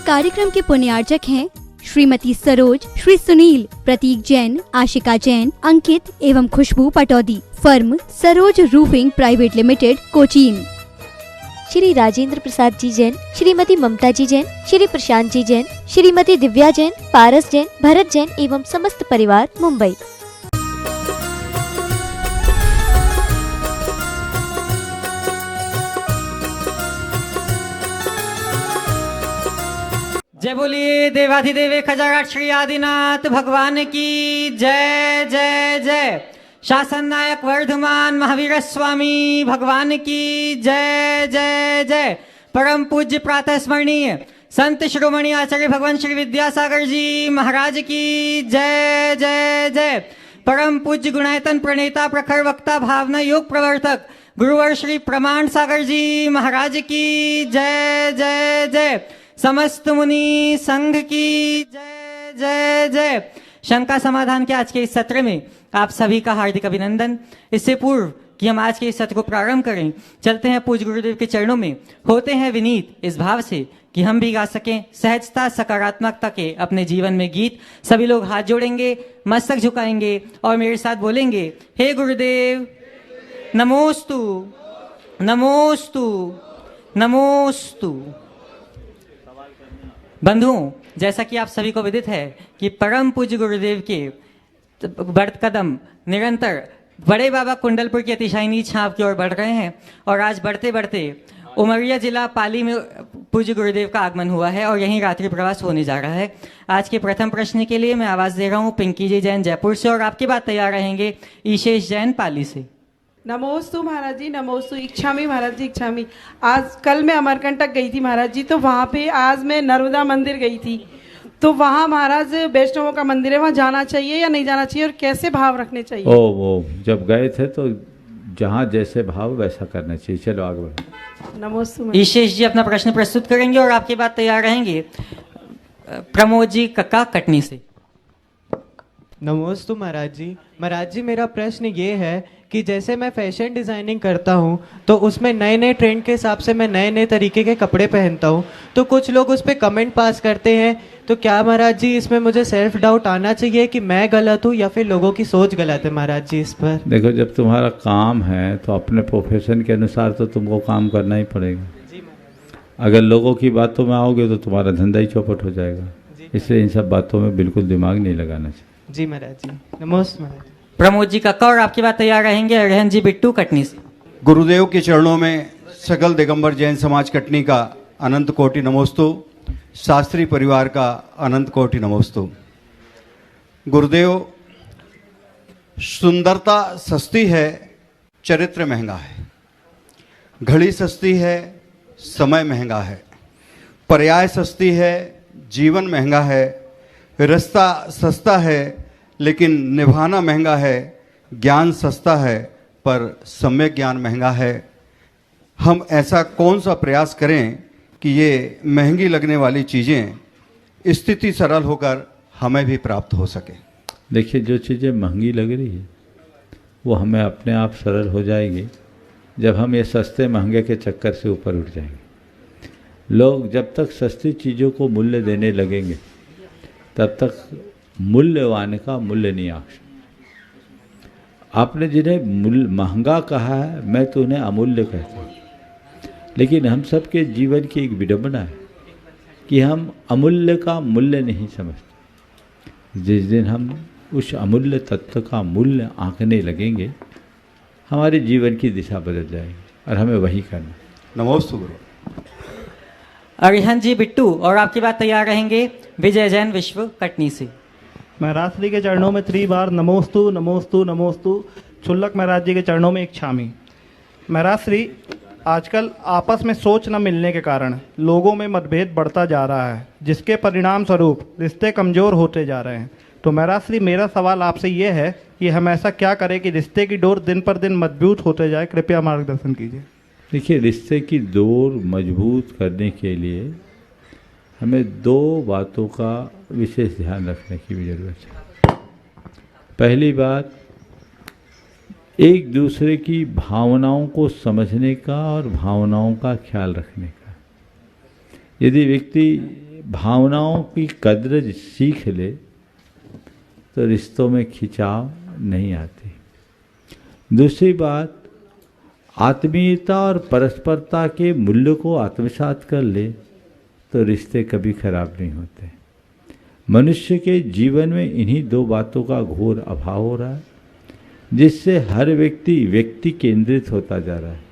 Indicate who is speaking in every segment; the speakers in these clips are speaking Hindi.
Speaker 1: कार्यक्रम के पुण्यार्चक हैं श्रीमती सरोज, श्री सुनील, प्रतीक जैन, आशिका जैन, अंकित एवं Khushboo Pataudi. Firm Saroj roofing private limited, Cochin.
Speaker 2: Shri Rajendra Prasad ji Jain, Shrimati Mamta ji Jain, Shri Prashant ji Jain, Shrimati Divya Jain, Paras Jain, Bharat Jain एवं समस्त परिवार, मुंबई।
Speaker 3: जय बोलिए देवाधिदेव खजाराट श्री आदिनाथ भगवान की जय जय जय। शासन नायक वर्धमान महावीर स्वामी भगवान की जय जय जय। परम पूज्य प्रातः स्मरणीय संत शिरोमणि आचार्य भगवान श्री विद्यासागर जी महाराज की जय जय जय। परम पूज्य गुणायतन प्रणेता प्रखर वक्ता भावना योग प्रवर्तक गुरुवर श्री प्रमाण सागर जी महाराज की जय जय जय। समस्त मुनि संघ की जय जय जय। शंका समाधान के आज के इस सत्र में आप सभी का हार्दिक अभिनंदन। इससे पूर्व कि हम आज के इस सत्र को प्रारंभ करें, चलते हैं पूज्य गुरुदेव के चरणों में, होते हैं विनीत इस भाव से कि हम भी गा सकें सहजता सकारात्मकता के अपने जीवन में गीत। सभी लोग हाथ जोड़ेंगे, मस्तक झुकाएंगे और मेरे साथ बोलेंगे, हे गुरुदेव नमोस्तु नमोस्तु नमोस्तु। बंधुओं, जैसा कि आप सभी को विदित है कि परम पूज्य गुरुदेव के बढ़त कदम निरंतर बड़े बाबा कुंडलपुर की अतिशायनी छाप की ओर बढ़ रहे हैं और आज बढ़ते बढ़ते उमरिया जिला पाली में पूज्य गुरुदेव का आगमन हुआ है और यहीं रात्रि प्रवास होने जा रहा है। आज के प्रथम प्रश्न के लिए मैं आवाज दे रहा हूँ पिंकी जी जैन जयपुर से और आपके बाद तैयार रहेंगे ईशेष जैन पाली से।
Speaker 4: नमोस्तु महाराज जी, नमोस्तु। इच्छामी महाराज जी, इच्छामी। आज कल मैं अमरकंटक गई थी महाराज जी, तो वहाँ पे आज मैं नर्मदा मंदिर गई थी, तो वहाँ महाराज वैष्णवों का मंदिर है, वहाँ जाना चाहिए या नहीं जाना चाहिए और कैसे भाव रखने चाहिए?
Speaker 5: वो जब गए थे तो जहाँ जैसे भाव वैसा करना चाहिए। चलो आगे बढ़ो।
Speaker 4: नमोस्तु।
Speaker 3: ईशेष जी अपना प्रश्न प्रस्तुत करेंगे और आपके बाद तैयार रहेंगे प्रमोद जी कक्का कटनी से।
Speaker 6: नमोस्तु महाराज जी। महाराज जी, मेरा प्रश्न ये है कि जैसे मैं फैशन डिज़ाइनिंग करता हूँ तो उसमें नए नए ट्रेंड के हिसाब से मैं नए नए तरीके के कपड़े पहनता हूँ, तो कुछ लोग उस पर कमेंट पास करते हैं, तो क्या महाराज जी इसमें मुझे सेल्फ डाउट आना चाहिए कि मैं गलत हूँ या फिर लोगों की सोच गलत है? महाराज जी इस पर
Speaker 5: देखो, जब तुम्हारा काम है तो अपने प्रोफेशन के अनुसार तो तुमको काम करना ही पड़ेगा। अगर लोगों की बातों में आओगे तो तुम्हारा धंधा ही चौपट हो जाएगा, इसलिए इन सब बातों में बिल्कुल दिमाग नहीं लगाना चाहिए।
Speaker 6: जी महाराज जी, नमस्ते महाराज।
Speaker 3: प्रमोद जी कक्का और आपके बाद तैयार रहेंगे अरहन जी बिट्टू कटनी से।
Speaker 7: गुरुदेव के चरणों में सकल दिगंबर जैन समाज कटनी का अनंत कोटि नमोस्तु, शास्त्री परिवार का अनंत कोटि नमोस्तु। गुरुदेव, सुंदरता सस्ती है, चरित्र महंगा है। घड़ी सस्ती है, समय महंगा है। पर्याय सस्ती है, जीवन महंगा है। रास्ता सस्ता है लेकिन निभाना महंगा है। ज्ञान सस्ता है पर सम्यक ज्ञान महंगा है। हम ऐसा कौन सा प्रयास करें कि ये महंगी लगने वाली चीज़ें स्थिति सरल होकर हमें भी प्राप्त हो सके?
Speaker 5: देखिए, जो चीज़ें महंगी लग रही है वो हमें अपने आप सरल हो जाएगी जब हम ये सस्ते महंगे के चक्कर से ऊपर उठ जाएंगे। लोग जब तक सस्ती चीज़ों को मूल्य देने लगेंगे तब तक मूल्यवान का मूल्य नहीं आ सकता। आपने जिन्हें महंगा कहा है, मैं तो उन्हें अमूल्य कहता हूँ, लेकिन हम सबके जीवन की एक विडंबना है कि हम अमूल्य का मूल्य नहीं समझते। जिस दिन हम उस अमूल्य तत्व का मूल्य आंकने लगेंगे, हमारे जीवन की दिशा बदल जाएगी और हमें वही करना।
Speaker 7: नमोस्तु गुरु।
Speaker 3: अरिहन जी बिट्टू और आपके बाद तैयार रहेंगे विजय जैन विश्व कटनी से।
Speaker 8: महाराज श्री के चरणों में 3 बार नमोस्तु नमोस्तु नमोस्तु। छुल्लक महाराज जी के चरणों में इच्छामी। महाराज श्री, आजकल आपस में सोच न मिलने के कारण लोगों में मतभेद बढ़ता जा रहा है, जिसके परिणाम स्वरूप रिश्ते कमज़ोर होते जा रहे हैं। तो महाराज श्री, मेरा सवाल आपसे ये है कि हम ऐसा क्या करें कि रिश्ते की डोर दिन पर दिन मजबूत होते जाए? कृपया मार्गदर्शन कीजिए।
Speaker 5: देखिए, रिश्ते की डोर मजबूत करने के लिए हमें 2 बातों का विशेष ध्यान रखने की भी ज़रूरत है। पहली बात, एक दूसरे की भावनाओं को समझने का और भावनाओं का ख्याल रखने का। यदि व्यक्ति भावनाओं की कद्र सीख ले तो रिश्तों में खिंचाव नहीं आती। दूसरी बात, आत्मीयता और परस्परता के मूल्य को आत्मसात कर ले तो रिश्ते कभी खराब नहीं होते। मनुष्य के जीवन में इन्हीं दो बातों का घोर अभाव हो रहा है, जिससे हर व्यक्ति केंद्रित होता जा रहा है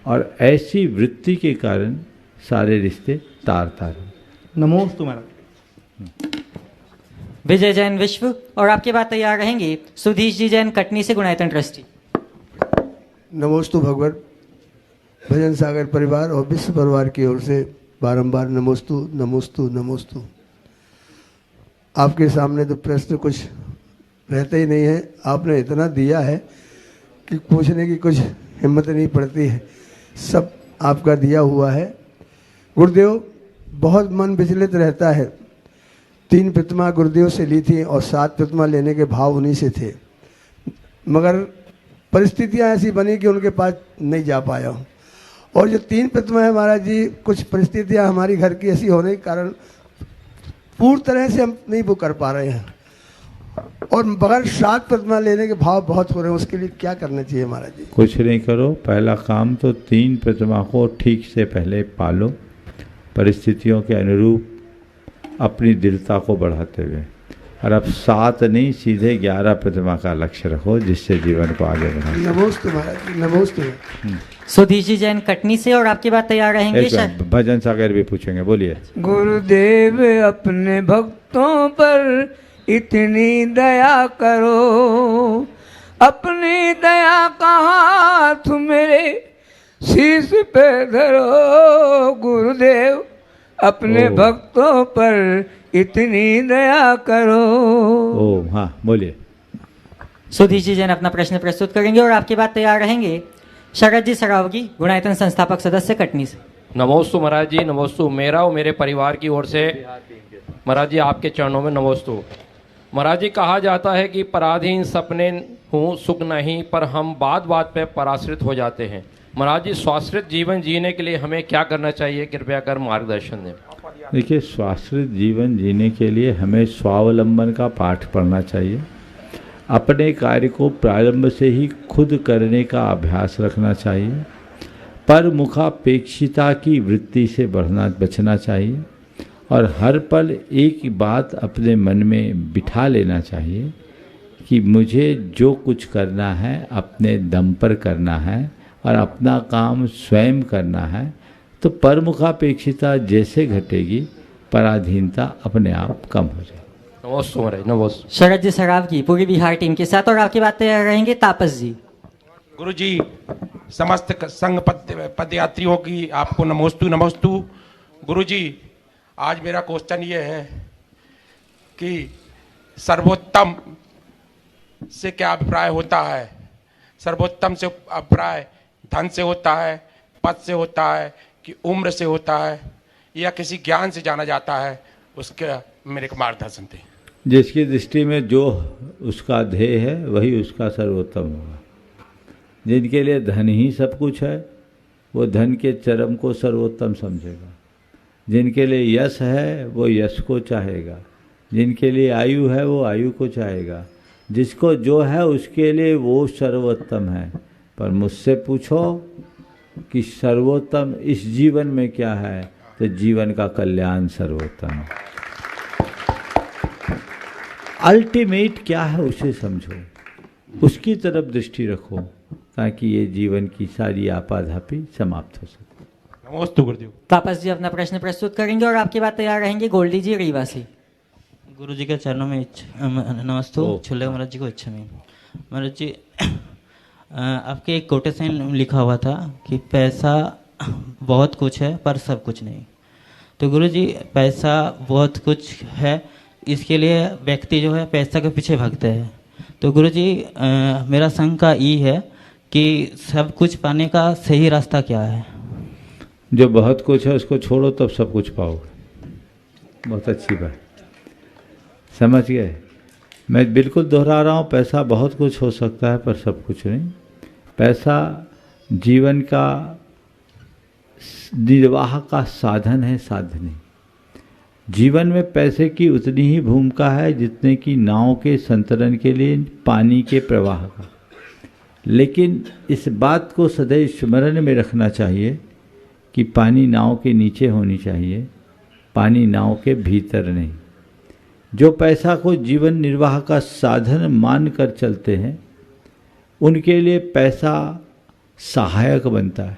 Speaker 5: और ऐसी वृत्ति के कारण सारे रिश्ते तार तार हैं।
Speaker 8: नमोस्तु महाराज।
Speaker 3: विजय जैन विश्व और आपके बाद तैयार रहेंगे सुधीश जी जैन कटनी से गुणायतन ट्रस्टी।
Speaker 9: नमोस्तु भगवत भजन सागर परिवार और विश्व परिवार की ओर से बारंबार नमोस्तु नमोस्तु नमोस्तु। आपके सामने तो प्रश्न कुछ रहते ही नहीं है, आपने इतना दिया है कि पूछने की कुछ हिम्मत नहीं पड़ती है, सब आपका दिया हुआ है। गुरुदेव, बहुत मन विचलित रहता है। 3 प्रतिमा गुरुदेव से ली थी और 7 प्रतिमा लेने के भाव उन्हीं से थे, मगर परिस्थितियां ऐसी बनी कि उनके पास नहीं जा पाया हूँ। और जो 3 प्रतिमा है महाराज जी, कुछ परिस्थितियां हमारी घर की ऐसी होने के कारण पूरी तरह से हम नहीं वो कर पा रहे हैं, और बगैर 7 प्रतिमा लेने के भाव बहुत हो रहे हैं। उसके लिए क्या करना चाहिए महाराज जी?
Speaker 5: कुछ नहीं करो, पहला काम तो 3 प्रतिमा को ठीक से पहले पालो, परिस्थितियों के अनुरूप अपनी दृढ़ता को बढ़ाते हुए। और अब 7 नहीं, सीधे 11 प्रतिमा का लक्ष्य रखो, जिससे जीवन को आगे बढ़ाओ।
Speaker 9: नमोस्तु महाराज जी, नमोस्तु।
Speaker 3: सुधीश जी जैन कटनी से और आपके बाद तैयार रहेंगे
Speaker 5: भजन सागर भी पूछेंगे, बोलिए।
Speaker 10: गुरुदेव, अपने भक्तों पर इतनी दया करो, अपनी दया का हाथ मेरे शीश पे धरो। गुरुदेव, अपने भक्तों पर इतनी दया करो।
Speaker 5: ओम, हाँ बोलिए।
Speaker 3: सुधीश जी जैन अपना प्रश्न प्रस्तुत करेंगे और आपके बाद तैयार रहेंगे शरद जी सरावगी गुणायतन संस्थापक सदस्य कटनी से।
Speaker 11: नमोस्तु महाराज जी, नमोस्तु। मेरा और मेरे परिवार की ओर से महाराज जी आपके चरणों में नमोस्तु। महाराज जी, कहा जाता है कि पराधीन सपने हूँ सुख नहीं, पर हम बात बात पे पराश्रित हो जाते हैं। महाराज जी, स्वाश्रित जीवन जीने के लिए हमें क्या करना चाहिए, कृपया कर मार्गदर्शन दें।
Speaker 5: देखिए, स्वाश्रित जीवन जीने के लिए हमें स्वावलंबन का पाठ पढ़ना चाहिए। अपने कार्य को प्रारंभ से ही खुद करने का अभ्यास रखना चाहिए। पर मुखापेक्षिता की वृत्ति से बचना चाहिए और हर पल एक बात अपने मन में बिठा लेना चाहिए कि मुझे जो कुछ करना है अपने दम पर करना है और अपना काम स्वयं करना है। तो परमुखापेक्षिता जैसे घटेगी, पराधीनता अपने आप कम हो जाएगी।
Speaker 11: नमोस्तु महाराज, नमोस्तु।
Speaker 3: शरद जी सराव की पूरी बिहार टीम के साथ और आपके बाद तैयार रहेंगे तापस जी।
Speaker 12: गुरु जी, समस्त संघ पदयात्रियों की आपको नमोस्तु नमोस्तु। गुरु जी, आज मेरा क्वेश्चन ये है कि सर्वोत्तम से क्या अभिप्राय होता है? सर्वोत्तम से अभिप्राय धन से होता है, पद से होता है, कि उम्र से होता है, या किसी ज्ञान से जाना जाता है? उसके मेरे को मार्गदर्शन दें।
Speaker 5: जिसकी दृष्टि में जो उसका ध्येय है वही उसका सर्वोत्तम होगा। जिनके लिए धन ही सब कुछ है, वो धन के चरम को सर्वोत्तम समझेगा। जिनके लिए यश है वो यश को चाहेगा। जिनके लिए आयु है वो आयु को चाहेगा। जिसको जो है उसके लिए वो सर्वोत्तम है। पर मुझसे पूछो कि सर्वोत्तम इस जीवन में क्या है, तो जीवन का कल्याण सर्वोत्तम है। अल्टीमेट क्या है उसे समझो, उसकी तरफ दृष्टि रखो, ताकि ये जीवन की सारी आपाधापी समाप्त हो सके।
Speaker 12: नमोस्तु गुरुदेव।
Speaker 3: तापस जी अपना प्रश्न प्रस्तुत करेंगे और आपके बाद तैयार रहेंगे गोल्डी जी रीवा से।
Speaker 13: गुरु जी के चरणों में नमस्तु। छुल्ले महाराज जी को इच्छा में महाराज जी, आपके एक कोटेशन लिखा हुआ था कि पैसा बहुत कुछ है पर सब कुछ नहीं। तो गुरु जी, पैसा बहुत कुछ है, इसके लिए व्यक्ति जो है पैसा के पीछे भागते हैं। तो गुरु जी, मेरा शंका ये है कि सब कुछ पाने का सही रास्ता क्या है?
Speaker 5: जो बहुत कुछ है उसको छोड़ो, तब सब कुछ पाओगे। बहुत अच्छी बात, समझ गए। मैं बिल्कुल दोहरा रहा हूँ, पैसा बहुत कुछ हो सकता है पर सब कुछ नहीं। पैसा जीवन का निर्वाह का साधन है, साधने। जीवन में पैसे की उतनी ही भूमिका है जितने की नाव के संतरण के लिए पानी के प्रवाह का। लेकिन इस बात को सदैव स्मरण में रखना चाहिए कि पानी नाव के नीचे होनी चाहिए, पानी नाव के भीतर नहीं। जो पैसा को जीवन निर्वाह का साधन मानकर चलते हैं उनके लिए पैसा सहायक बनता है,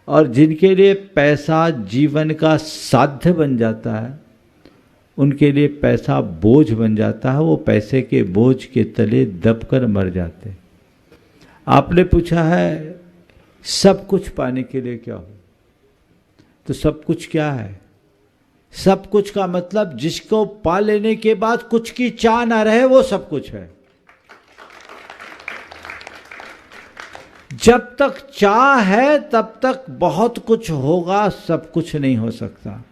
Speaker 5: और जिनके लिए पैसा जीवन का साध्य बन जाता है उनके लिए पैसा बोझ बन जाता है। वो पैसे के बोझ के तले दबकर मर जाते हैं। आपने पूछा है सब कुछ पाने के लिए क्या हो, तो सब कुछ क्या है? सब कुछ का मतलब जिसको पा लेने के बाद कुछ की चाह ना रहे वो सब कुछ है। जब तक चाह है तब तक बहुत कुछ होगा, सब कुछ नहीं हो सकता।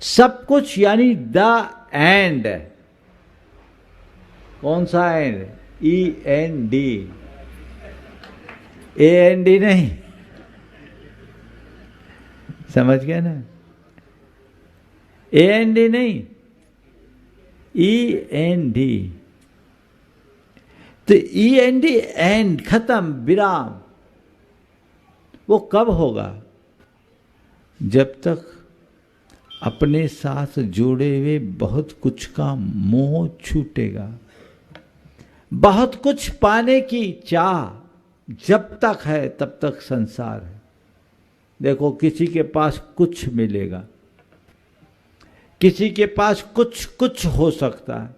Speaker 5: सब कुछ यानी द एंड। कौन सा एंड? END, AND नहीं, समझ गए ना? AND नहीं, END। तो END एंड, खत्म, विराम। वो कब होगा? जब तक अपने साथ जुड़े हुए बहुत कुछ का मोह छूटेगा। बहुत कुछ पाने की चाह जब तक है तब तक संसार है। देखो, किसी के पास कुछ मिलेगा, किसी के पास कुछ हो सकता है,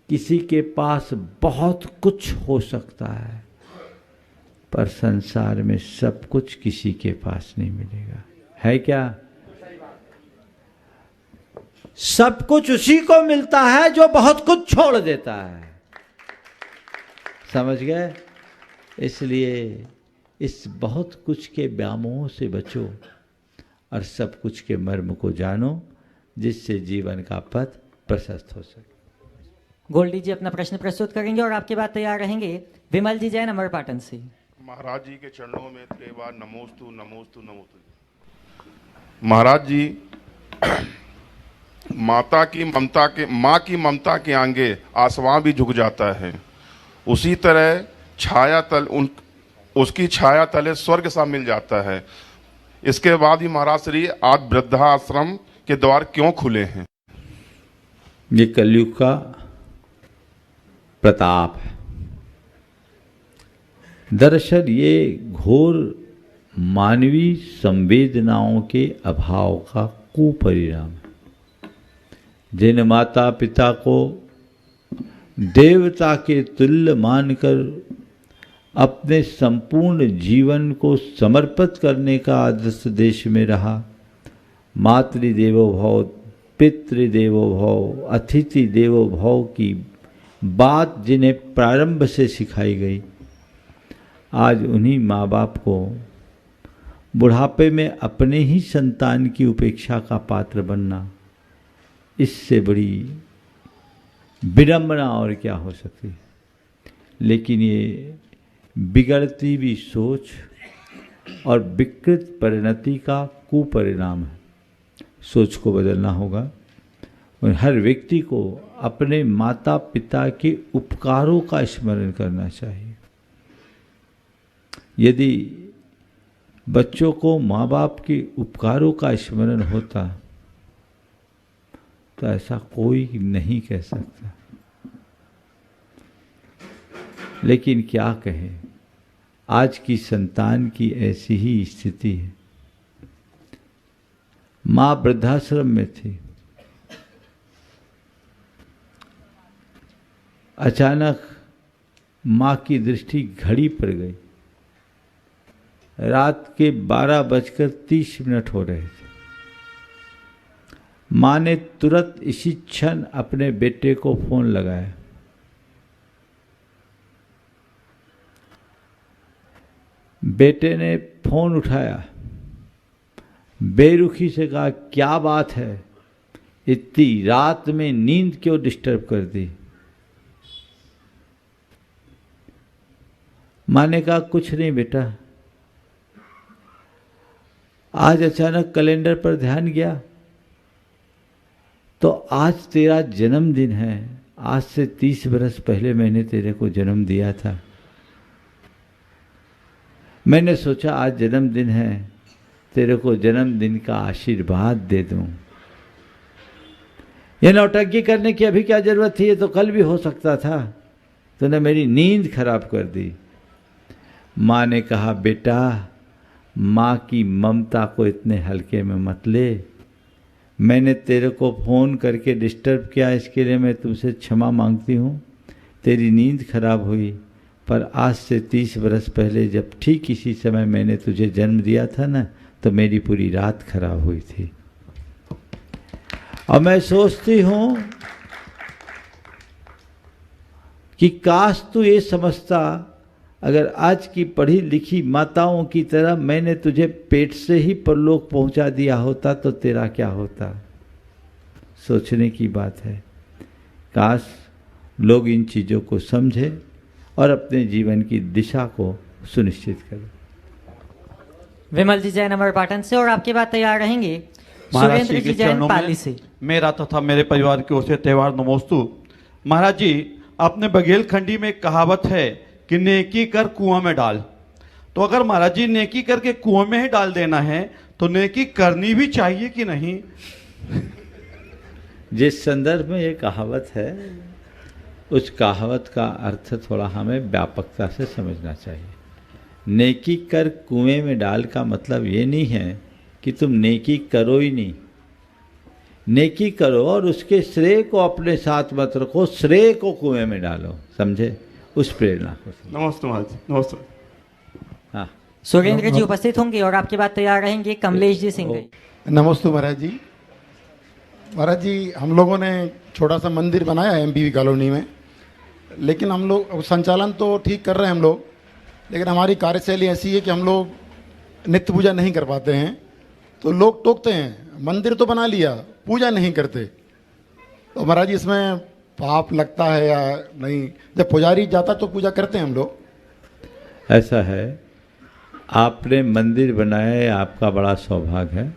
Speaker 5: किसी के पास बहुत कुछ हो सकता है, पर संसार में सब कुछ किसी के पास नहीं मिलेगा। है क्या? सब कुछ उसी को मिलता है जो बहुत कुछ छोड़ देता है। समझ गए? इसलिए इस बहुत कुछ के व्यामोह से बचो और सब कुछ के मर्म को जानो, जिससे जीवन का पथ प्रशस्त हो सके।
Speaker 3: गोल्डी जी अपना प्रश्न प्रस्तुत करेंगे और आपके बाद तैयार रहेंगे विमल जी जैन अमरपाटन से।
Speaker 14: महाराज जी के चरणों में 3 बार नमोस्तु नमोस्तु नमोस्तु। महाराज जी, माँ की ममता के आगे आसमां भी झुक जाता है, उसी तरह छाया तल उसकी छाया तले स्वर्ग सा मिल जाता है। इसके बाद ही महाराज श्री आज वृद्धाश्रम के द्वार क्यों खुले हैं?
Speaker 5: ये कलयुग का प्रताप है। दरअसल ये घोर मानवीय संवेदनाओं के अभाव का कुपरिणाम है। जिन माता पिता को देवता के तुल्य मानकर अपने संपूर्ण जीवन को समर्पित करने का आदर्श देश में रहा, मातृदेवो भव, पितृदेवो भव, अतिथि देवो भव की बात जिन्हें प्रारंभ से सिखाई गई, आज उन्हीं माँ बाप को बुढ़ापे में अपने ही संतान की उपेक्षा का पात्र बनना, इससे बड़ी विडंबना और क्या हो सकती है। लेकिन ये बिगड़ती हुई सोच और विकृत परिणति का कुपरिणाम है। सोच को बदलना होगा और हर व्यक्ति को अपने माता पिता के उपकारों का स्मरण करना चाहिए। यदि बच्चों को माँ बाप के उपकारों का स्मरण होता तो ऐसा कोई नहीं कह सकता। लेकिन क्या कहें, आज की संतान की ऐसी ही स्थिति है। माँ वृद्धाश्रम में थी, अचानक माँ की दृष्टि घड़ी पर गई। रात के 12:30 हो रहे थे। माँ ने तुरंत इसी क्षण अपने बेटे को फोन लगाया। बेटे ने फोन उठाया, बेरुखी से कहा, क्या बात है, इतनी रात में नींद क्यों डिस्टर्ब कर दी? माँ ने कहा, कुछ नहीं बेटा, आज अचानक कैलेंडर पर ध्यान गया तो आज तेरा जन्मदिन है। आज से 30 बरस पहले मैंने तेरे को जन्म दिया था। मैंने सोचा आज जन्मदिन है, तेरे को जन्मदिन का आशीर्वाद दे दूं। ये नौटंकी करने की अभी क्या जरूरत थी, ये तो कल भी हो सकता था। तूने मेरी नींद खराब कर दी। माँ ने कहा, बेटा माँ की ममता को इतने हल्के में मत ले। मैंने तेरे को फ़ोन करके डिस्टर्ब किया, इसके लिए मैं तुमसे क्षमा मांगती हूँ। तेरी नींद खराब हुई, पर आज से 30 बरस पहले जब ठीक इसी समय मैंने तुझे जन्म दिया था ना, तो मेरी पूरी रात खराब हुई थी। और मैं सोचती हूँ कि काश तू ये समझता, अगर आज की पढ़ी लिखी माताओं की तरह मैंने तुझे पेट से ही परलोक पहुंचा दिया होता तो तेरा क्या होता। सोचने की बात है। काश लोग इन चीज़ों को समझे और अपने जीवन की दिशा को सुनिश्चित करें।
Speaker 3: विमल जी जैन अमर पाटन से, और आपके बाद तैयार रहेंगे सुरेंद्र जी जैन पाली से।
Speaker 15: मेरा तथा मेरे परिवार की ओर से त्योहार नमोस्तु। महाराज जी, अपने बघेल खंडी में एक कहावत है कि नेकी कर कुआं में डाल। तो अगर महाराज जी नेकी करके कुआं में ही डाल देना है तो नेकी करनी भी चाहिए कि नहीं?
Speaker 5: जिस संदर्भ में ये कहावत है, उस कहावत का अर्थ थोड़ा हमें व्यापकता से समझना चाहिए। नेकी कर कुएं में डाल का मतलब ये नहीं है कि तुम नेकी करो ही नहीं। नेकी करो और उसके श्रेय को अपने साथ मत रखो, श्रेय को कुएं में डालो। समझे? उस प्रेरणा को।
Speaker 15: नमस्ते महाराज जी, नमस्ते।
Speaker 5: हाँ,
Speaker 3: सुरेंद्र जी उपस्थित होंगे और आपके बाद तैयार रहेंगे कमलेश जी सिंह।
Speaker 16: नमस्ते महाराज जी। महाराज जी, हम लोगों ने छोटा सा मंदिर बनाया है एमबीवी कॉलोनी में, लेकिन हम लोग संचालन तो ठीक कर रहे हैं हम लोग, लेकिन हमारी कार्यशैली ऐसी है कि हम लोग नित्य पूजा नहीं कर पाते हैं। तो लोग टोकते हैं, मंदिर तो बना लिया, पूजा नहीं करते। तो महाराज जी, इसमें पाप लगता है या नहीं? जब पुजारी जाता तो पूजा करते हैं हम लोग।
Speaker 5: ऐसा है, आपने मंदिर बनाया है, आपका बड़ा सौभाग्य है।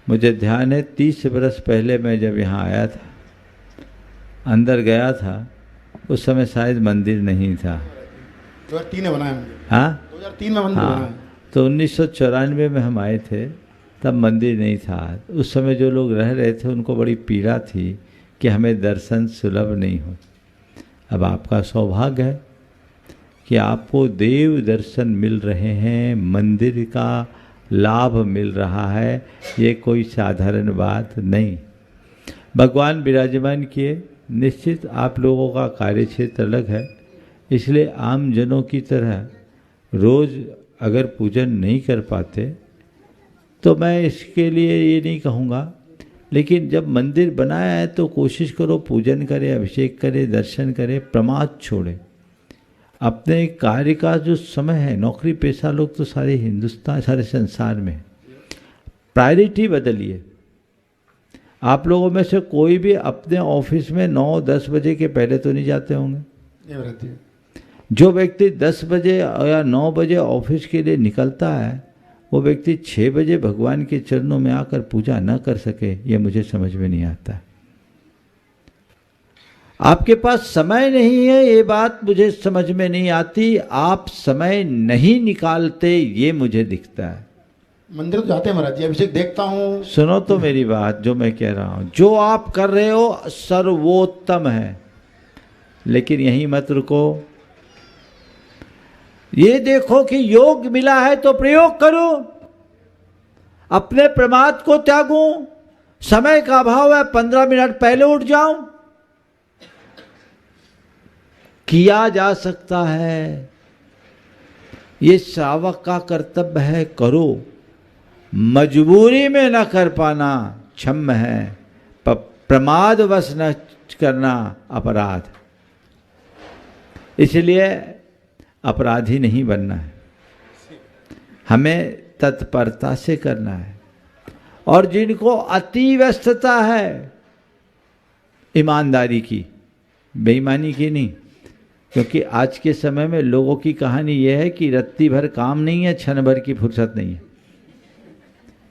Speaker 5: मुझे ध्यान है 30 बरस पहले मैं जब यहाँ आया था, अंदर गया था, उस समय शायद मंदिर नहीं था।
Speaker 16: 2003 में बनाया।
Speaker 5: हाँ,
Speaker 16: 2003 में मंदिर बनाया।
Speaker 5: तो 1994 में हम आए थे, तब मंदिर नहीं था। उस समय जो लोग रह रहे थे उनको बड़ी पीड़ा थी कि हमें दर्शन सुलभ नहीं हो। अब आपका सौभाग्य है कि आपको देव दर्शन मिल रहे हैं, मंदिर का लाभ मिल रहा है। ये कोई साधारण बात नहीं। भगवान विराजमान किए। निश्चित आप लोगों का कार्य क्षेत्र अलग है, इसलिए आम जनों की तरह रोज़ अगर पूजन नहीं कर पाते तो मैं इसके लिए ये नहीं कहूँगा, लेकिन जब मंदिर बनाया है तो कोशिश करो पूजन करें, अभिषेक करें, दर्शन करें, प्रमाद छोड़ें। अपने कार्य का जो समय है, नौकरी पेशा लोग तो सारे हिंदुस्तान, सारे संसार में, प्रायोरिटी बदलिए। आप लोगों में से कोई भी अपने ऑफिस में 9-10 बजे के पहले तो नहीं जाते होंगे। जो व्यक्ति 10 बजे या 9 बजे ऑफिस के लिए निकलता है, वो व्यक्ति 6 बजे भगवान के चरणों में आकर पूजा न कर सके, ये मुझे समझ में नहीं आता। आपके पास समय नहीं है, ये बात मुझे समझ में नहीं आती। आप समय नहीं निकालते, ये मुझे दिखता है।
Speaker 16: मंदिर तो जाते हैं महाराज जी, अभिषेक देखता हूँ।
Speaker 5: सुनो तो मेरी बात, जो मैं कह रहा हूँ, जो आप कर रहे हो सर्वोत्तम है, लेकिन यहीं मत रुको। ये देखो कि योग मिला है तो प्रयोग करो, अपने प्रमाद को त्यागो। समय का अभाव है, 15 मिनट पहले उठ जाओ। किया जा सकता है, ये श्रावक का कर्तव्य है, करो। मजबूरी में न कर पाना क्षम्य है, प्रमादवश न करना अपराध। इसलिए अपराधी नहीं बनना है, हमें तत्परता से करना है। और जिनको अति व्यस्तता है, ईमानदारी की, बेईमानी की नहीं, क्योंकि आज के समय में लोगों की कहानी यह है कि रत्ती भर काम नहीं है, क्षण भर की फुर्सत नहीं है।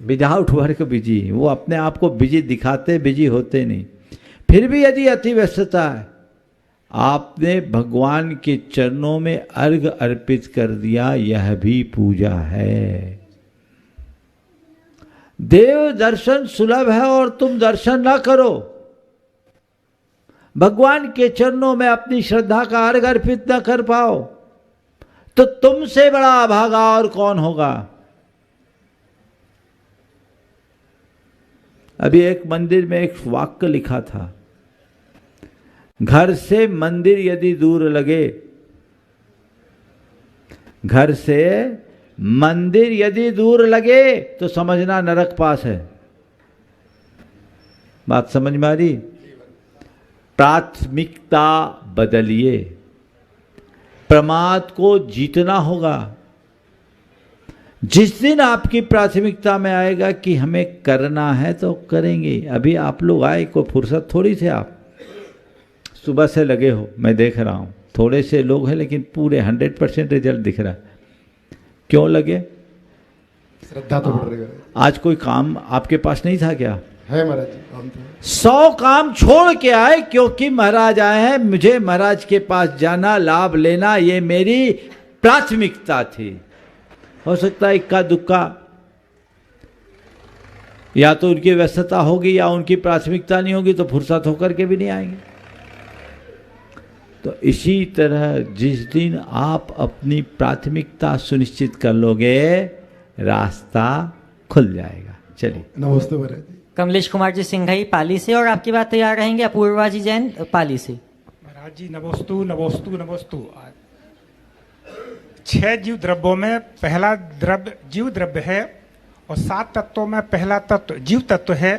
Speaker 5: विदाउट वर्क बिजी, वो अपने आप को बिजी दिखाते, बिजी होते नहीं। फिर भी यदि अति व्यस्तता है, आपने भगवान के चरणों में अर्घ अर्पित कर दिया, यह भी पूजा है। देव दर्शन सुलभ है और तुम दर्शन ना करो, भगवान के चरणों में अपनी श्रद्धा का अर्घ अर्पित न कर पाओ, तो तुमसे बड़ा अभागा और कौन होगा। अभी एक मंदिर में एक वाक्य लिखा था, घर से मंदिर यदि दूर लगे, घर से मंदिर यदि दूर लगे तो समझना नरक पास है। बात समझ में आ रही? प्राथमिकता बदलिए, प्रमाद को जीतना होगा। जिस दिन आपकी प्राथमिकता में आएगा कि हमें करना है तो करेंगे। अभी आप लोग आए, कोई फुर्सत थोड़ी थे, आप सुबह से लगे हो, मैं देख रहा हूँ। थोड़े से लोग हैं लेकिन पूरे 100% रिजल्ट दिख रहा है। क्यों लगे?
Speaker 16: श्रद्धा तो बढ़ रही है।
Speaker 5: आज कोई काम आपके पास नहीं था क्या?
Speaker 16: है महाराज जी, काम तो
Speaker 5: 100 काम छोड़ के आए, क्योंकि महाराज आए हैं, मुझे महाराज के पास जाना, लाभ लेना, ये मेरी प्राथमिकता थी। हो सकता है इक्का दुक्का, या तो उनकी व्यस्तता होगी या उनकी प्राथमिकता नहीं होगी, तो फुर्सत होकर के भी नहीं आएंगे। तो इसी तरह जिस दिन आप अपनी प्राथमिकता सुनिश्चित कर लोगे, रास्ता खुल जाएगा। चलिए,
Speaker 16: नमस्ते महाराज जी।
Speaker 3: कमलेश कुमार जी सिंघई पाली से, और आपकी बात तैयार रहेंगे अपूर्वा जी जैन पाली से।
Speaker 17: महाराज जी नमोस्तु नमोस्तु नमोस्तु। 6 जीव द्रव्यों में पहला द्रव्य जीव द्रव्य है, और 7 तत्वों में पहला तत्व जीव तत्व है।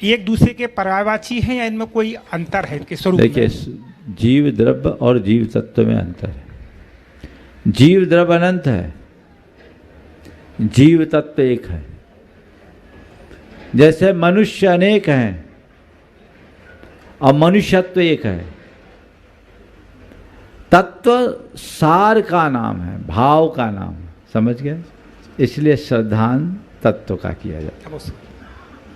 Speaker 17: ये एक दूसरे के पर्यायवाची हैं या इनमें कोई अंतर है इनके स्वरूप में?
Speaker 5: देखिए, जीव द्रव्य और जीव तत्व में अंतर है। जीव द्रव्य अनंत है, जीव तत्व एक है। जैसे मनुष्य अनेक हैं और मनुष्यत्व एक है। तत्व सार का नाम है, भाव का नाम है, समझ गए? इसलिए श्रद्धान तत्व का किया जाता है।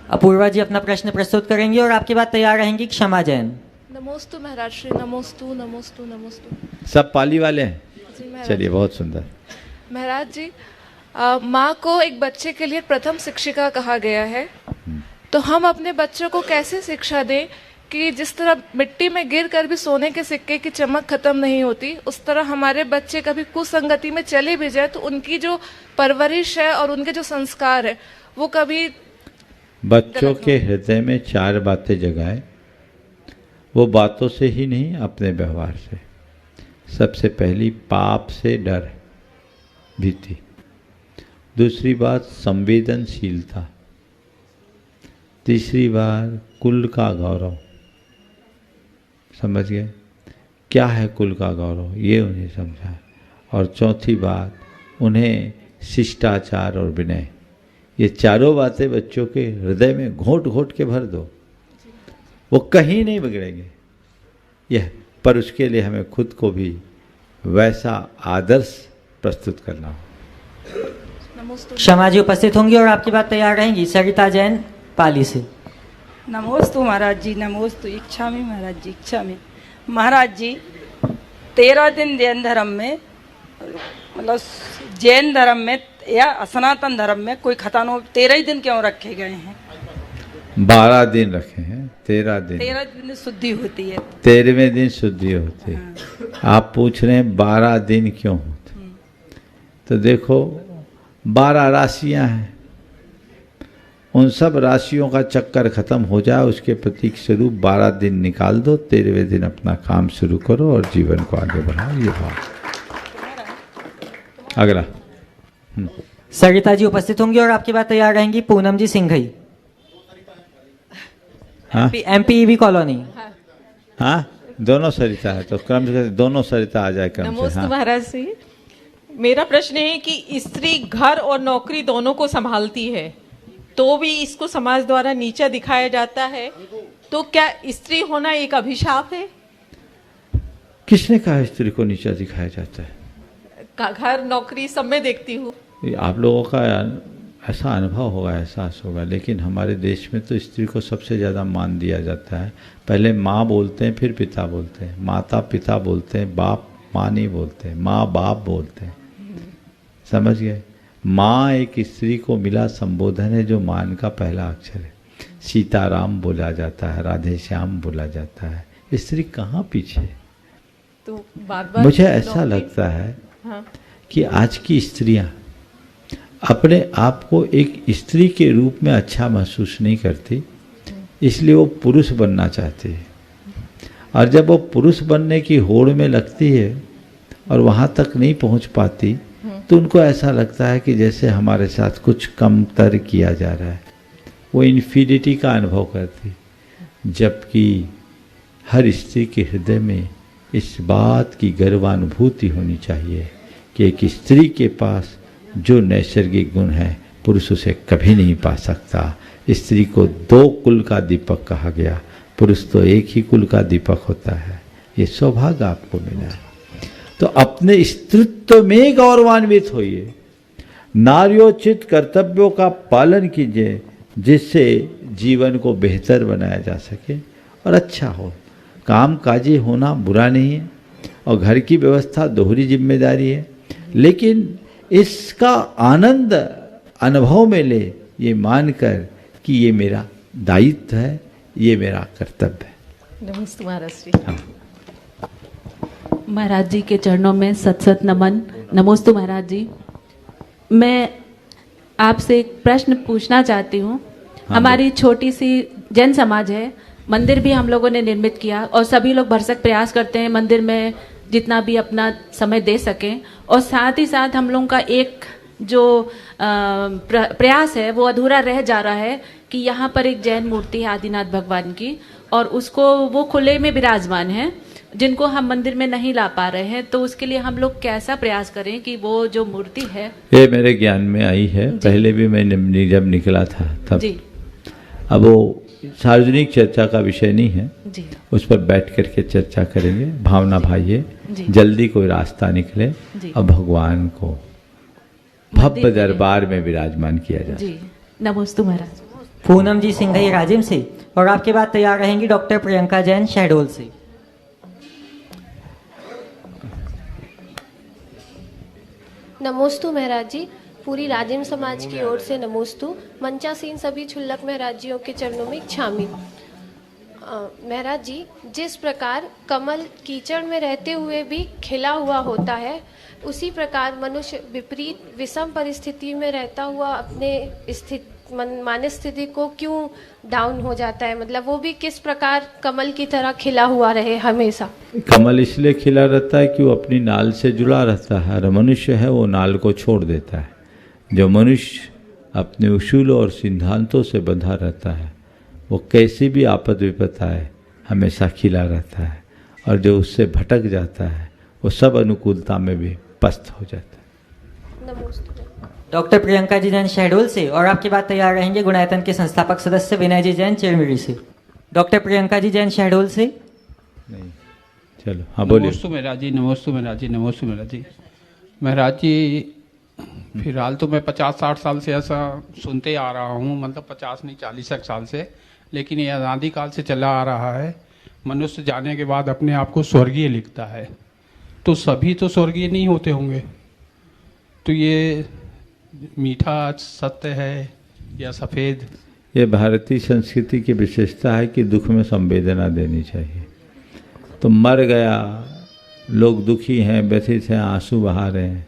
Speaker 3: अपूर्वा जी अपना प्रश्न प्रस्तुत करेंगी, और आपकी बात तैयार रहेंगी क्षमा जैन।
Speaker 18: नमोस्तु महाराज श्री, नमोस्तु नमोस्तु नमोस्तु।
Speaker 5: सब पाली वाले हैं?
Speaker 18: जी महाराज।
Speaker 5: चलिए, बहुत सुंदर।
Speaker 18: महाराज जी, माँ को एक बच्चे के लिए प्रथम शिक्षिका कहा गया है, तो हम अपने बच्चों को कैसे शिक्षा दें कि जिस तरह मिट्टी में गिर कर भी सोने के सिक्के की चमक खत्म नहीं होती, उस तरह हमारे बच्चे कभी कुसंगति में चले भी जाए तो उनकी जो परवरिश है और उनके जो संस्कार है वो कभी
Speaker 5: बच्चों के हृदय में 4 बातें जगाए। वो बातों से ही नहीं, अपने व्यवहार से। सबसे पहली, पाप से डर, भीति। दूसरी बात, संवेदनशीलता। तीसरी बात, कुल का गौरव। समझ गए? क्या है कुल का गौरव, ये उन्हें समझा। और चौथी बात, उन्हें शिष्टाचार और विनय। ये चारों बातें बच्चों के हृदय में घोंट घोंट के भर दो, वो कहीं नहीं बिगड़ेंगे। यह पर उसके लिए हमें खुद को भी वैसा आदर्श प्रस्तुत करना हो।
Speaker 3: क्षमा जी उपस्थित होंगी, और आपकी बात तैयार रहेंगी सरिता जैन पाली से।
Speaker 19: नमोस्तु महाराज जी, नमोस्तु। इच्छामि महाराज जी, इच्छामि। महाराज जी, 13 दिन जैन धर्म में, मतलब जैन धर्म में या सनातन धर्म में कोई खतानो 13 ही दिन क्यों रखे गए हैं?
Speaker 5: 12 दिन रखे हैं, 13 दिन।
Speaker 19: 13 दिन शुद्धि होती है,
Speaker 5: 13वें दिन शुद्धि होती है। आप पूछ रहे हैं 12 दिन क्यों होते? तो देखो, 12 राशियां हैं, उन सब राशियों का चक्कर खत्म हो जाए, उसके प्रतीक स्वरूप 12 दिन निकाल दो। 13वें दिन अपना काम शुरू करो और जीवन को आगे बढ़ाओ। ये बात। अगला
Speaker 3: सरिता जी उपस्थित होंगी, और आपकी बात तैयार रहेंगी पूनम जी सिंघई।
Speaker 5: हाँ?
Speaker 3: एमपीईवी कॉलोनी।
Speaker 5: हाँ, दोनों सरिता है, तो क्रम से दोनों सरिता आ जाए क्रम से।
Speaker 20: नमस्ते महाराज जी, मेरा प्रश्न है कि स्त्री घर और नौकरी दोनों को संभालती है, तो भी इसको समाज द्वारा नीचा दिखाया जाता है, तो क्या स्त्री होना एक अभिशाप है?
Speaker 5: किसने कहा स्त्री को नीचा दिखाया जाता है?
Speaker 20: घर नौकरी सब में देखती हूँ।
Speaker 5: आप लोगों का ऐसा अनुभव होगा, एहसास होगा। लेकिन हमारे देश में तो स्त्री को सबसे ज़्यादा मान दिया जाता है। पहले माँ बोलते हैं, फिर पिता बोलते हैं, माता पिता बोलते हैं, बाप माँ नहीं बोलते हैं, माँ बाप बोलते हैं। समझ गए? माँ एक स्त्री को मिला संबोधन है जो मान का पहला अक्षर है। सीताराम बोला जाता है, राधे श्याम बोला जाता है, स्त्री कहाँ पीछे?
Speaker 20: तो बार-बार
Speaker 5: मुझे ऐसा लगता है
Speaker 20: हाँ।
Speaker 5: कि आज की स्त्रियां अपने आप को एक स्त्री के रूप में अच्छा महसूस नहीं करती, इसलिए वो पुरुष बनना चाहती है। और जब वो पुरुष बनने की होड़ में लगती है और वहाँ तक नहीं पहुँच पाती, तो उनको ऐसा लगता है कि जैसे हमारे साथ कुछ कमतर किया जा रहा है। वो इन्फीरिटी का अनुभव करती, जबकि हर स्त्री के हृदय में इस बात की गर्वानुभूति होनी चाहिए कि एक स्त्री के पास जो नैसर्गिक गुण है पुरुष उसे कभी नहीं पा सकता। स्त्री को दो कुल का दीपक कहा गया, पुरुष तो एक ही कुल का दीपक होता है। ये सौभाग्य आपको मिला है, तो अपने स्त्रीत्व में गौरवान्वित होइए, नार्योचित कर्तव्यों का पालन कीजिए, जिससे जीवन को बेहतर बनाया जा सके और अच्छा हो। काम काजी होना बुरा नहीं है और घर की व्यवस्था दोहरी जिम्मेदारी है, लेकिन इसका आनंद अनुभव में ले, ये मानकर कि ये मेरा दायित्व है, ये मेरा कर्तव्य है।
Speaker 20: नमस्ते महाराज श्री।
Speaker 21: महाराज जी के चरणों में सत सत नमन। नमोस्तु महाराज जी। मैं आपसे एक प्रश्न पूछना चाहती हूँ। हमारी छोटी सी जैन समाज है, मंदिर भी हम लोगों ने निर्मित किया और सभी लोग भरसक प्रयास करते हैं मंदिर में जितना भी अपना समय दे सकें, और साथ ही साथ हम लोगों का एक जो प्रयास है वो अधूरा रह जा रहा है कि यहाँ पर एक जैन मूर्ति है आदिनाथ भगवान की, और उसको वो खुले में विराजमान है, जिनको हम मंदिर में नहीं ला पा रहे हैं। तो उसके लिए हम लोग कैसा प्रयास करें कि वो जो मूर्ति है,
Speaker 5: ये मेरे ज्ञान में आई है, पहले भी मैं जब निकला था तब
Speaker 21: जी।
Speaker 5: अब वो सार्वजनिक चर्चा का विषय नहीं है
Speaker 21: जी।
Speaker 5: उस पर बैठ करके चर्चा करेंगे। भावना भाई है, जल्दी कोई रास्ता निकले और भगवान को भव्य दरबार में विराजमान किया जाए।
Speaker 21: जी। नमोस्तु महाराज।
Speaker 3: पूनम जी सिंघई राजिम से, और आपके बाद तैयार रहेंगी डॉक्टर प्रियंका जैन शहडोल से।
Speaker 22: नमोस्तु महाराज जी, पूरी राजिम समाज की ओर से नमोस्तु। मंचासीन सभी छुल्लक महाराज जियों के चरणों में क्षामी। महाराज जी, जिस प्रकार कमल कीचड़ में रहते हुए भी खिला हुआ होता है, उसी प्रकार मनुष्य विपरीत विषम परिस्थिति में रहता हुआ अपने मानस स्थिति को क्यों डाउन हो जाता है? मतलब वो भी किस प्रकार कमल की तरह खिला हुआ रहे हमेशा?
Speaker 5: कमल इसलिए खिला रहता है कि वो अपनी नाल से जुड़ा रहता है, और मनुष्य है वो नाल को छोड़ देता है। जो मनुष्य अपने उसूलों और सिद्धांतों से बंधा रहता है, वो कैसी भी आपद विपत आए हमेशा खिला रहता है, और जो उससे भटक जाता है वो सब अनुकूलता में भी पस्त हो जाता है।
Speaker 3: डॉक्टर प्रियंका जी जैन शहडोल से, और आपके बाद तैयार रहेंगे गुणायतन के संस्थापक सदस्य विनय जी जैन चिरमिरी से। डॉक्टर प्रियंका जी जैन शहडोल से।
Speaker 5: नहीं, चलो हाँ बोलिए।
Speaker 23: नमोस्तु महाराज जी, नमोस्तु महाराज जी, नमोस्तु महाराज जी। महाराज जी, फिलहाल तो मैं 50-60 साल से ऐसा सुनते आ रहा हूँ, मतलब 50 नहीं 40 साल से, लेकिन ये आज़ादी काल से चला आ रहा है। मनुष्य जाने के बाद अपने आप को स्वर्गीय लिखता है, तो सभी तो स्वर्गीय नहीं होते होंगे, तो ये मीठा सत्य है या सफ़ेद?
Speaker 5: ये भारतीय संस्कृति की विशेषता है कि दुख में संवेदना देनी चाहिए। तो मर गया, लोग दुखी हैं, व्यथित हैं, आंसू बहा रहे हैं,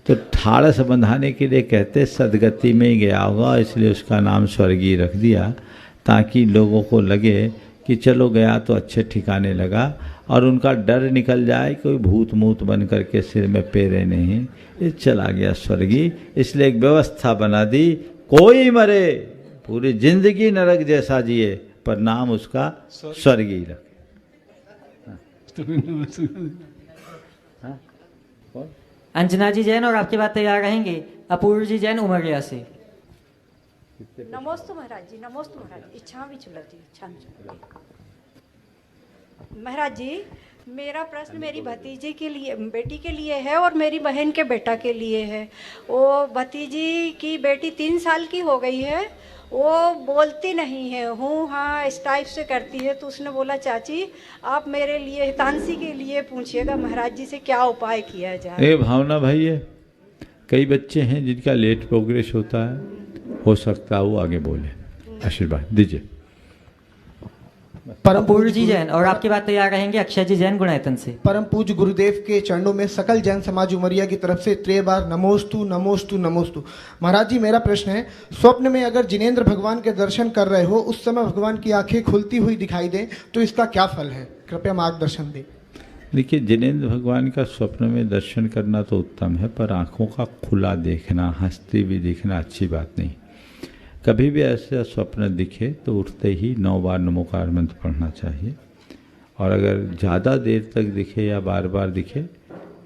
Speaker 5: तो ठाड़स बंधाने के लिए कहते सदगति में ही गया होगा, इसलिए उसका नाम स्वर्गीय रख दिया, ताकि लोगों को लगे कि चलो गया तो अच्छे ठिकाने लगा, और उनका डर निकल जाए, कोई भूत मूत बन करके सिर में पेरे नहीं, ये चला गया स्वर्गीय। इसलिए एक व्यवस्था बना दी, कोई मरे पूरी जिंदगी नरक जैसा जिए पर नाम उसका स्वर्गीय रखे।
Speaker 3: अंजना जी जैन, और आपके बाद तैयार रहेंगे अपूर्व जी जैन उमरिया से।
Speaker 24: नमोस्तु महाराज जी, नमोस्तु महाराज। इच्छा भी चुलती, इच्छा महाराज जी,
Speaker 1: मेरा प्रश्न मेरी भतीजी के लिए, बेटी के लिए है और मेरी बहन के बेटा के लिए है। वो भतीजी की बेटी 3 साल की हो गई है, वो बोलती नहीं है, हूँ हाँ इस टाइप से करती है। तो उसने बोला चाची आप मेरे लिए, हितांशी के लिए पूछिएगा महाराज जी से क्या उपाय किया जाए।
Speaker 5: ये भावना भाई है, कई बच्चे हैं जिनका लेट प्रोग्रेस होता है, हो सकता है वो आगे बोले। आशीर्वाद दीजिए।
Speaker 3: परम पूज्य जी जैन, और आपकी बात तैयार रहेंगे अक्षय जी जैन गुणायतन से।
Speaker 2: परम पूज्य गुरुदेव के चरणों में सकल जैन समाज उमरिया की तरफ से 3 बार नमोस्तु नमोस्तु नमोस्तु। महाराज जी मेरा प्रश्न है, स्वप्न में अगर जिनेंद्र भगवान के दर्शन कर रहे हो, उस समय भगवान की आंखें खुलती हुई दिखाई दें तो इसका क्या फल है, कृपया मार्गदर्शन दें।
Speaker 5: देखिए, जिनेंद्र भगवान का स्वप्न में दर्शन करना तो उत्तम है, पर आँखों का खुला देखना, हंसते भी देखना अच्छी बात नहीं। कभी भी ऐसा स्वप्न दिखे तो उठते ही 9 बार नमोकार मंत्र पढ़ना चाहिए, और अगर ज़्यादा देर तक दिखे या बार बार दिखे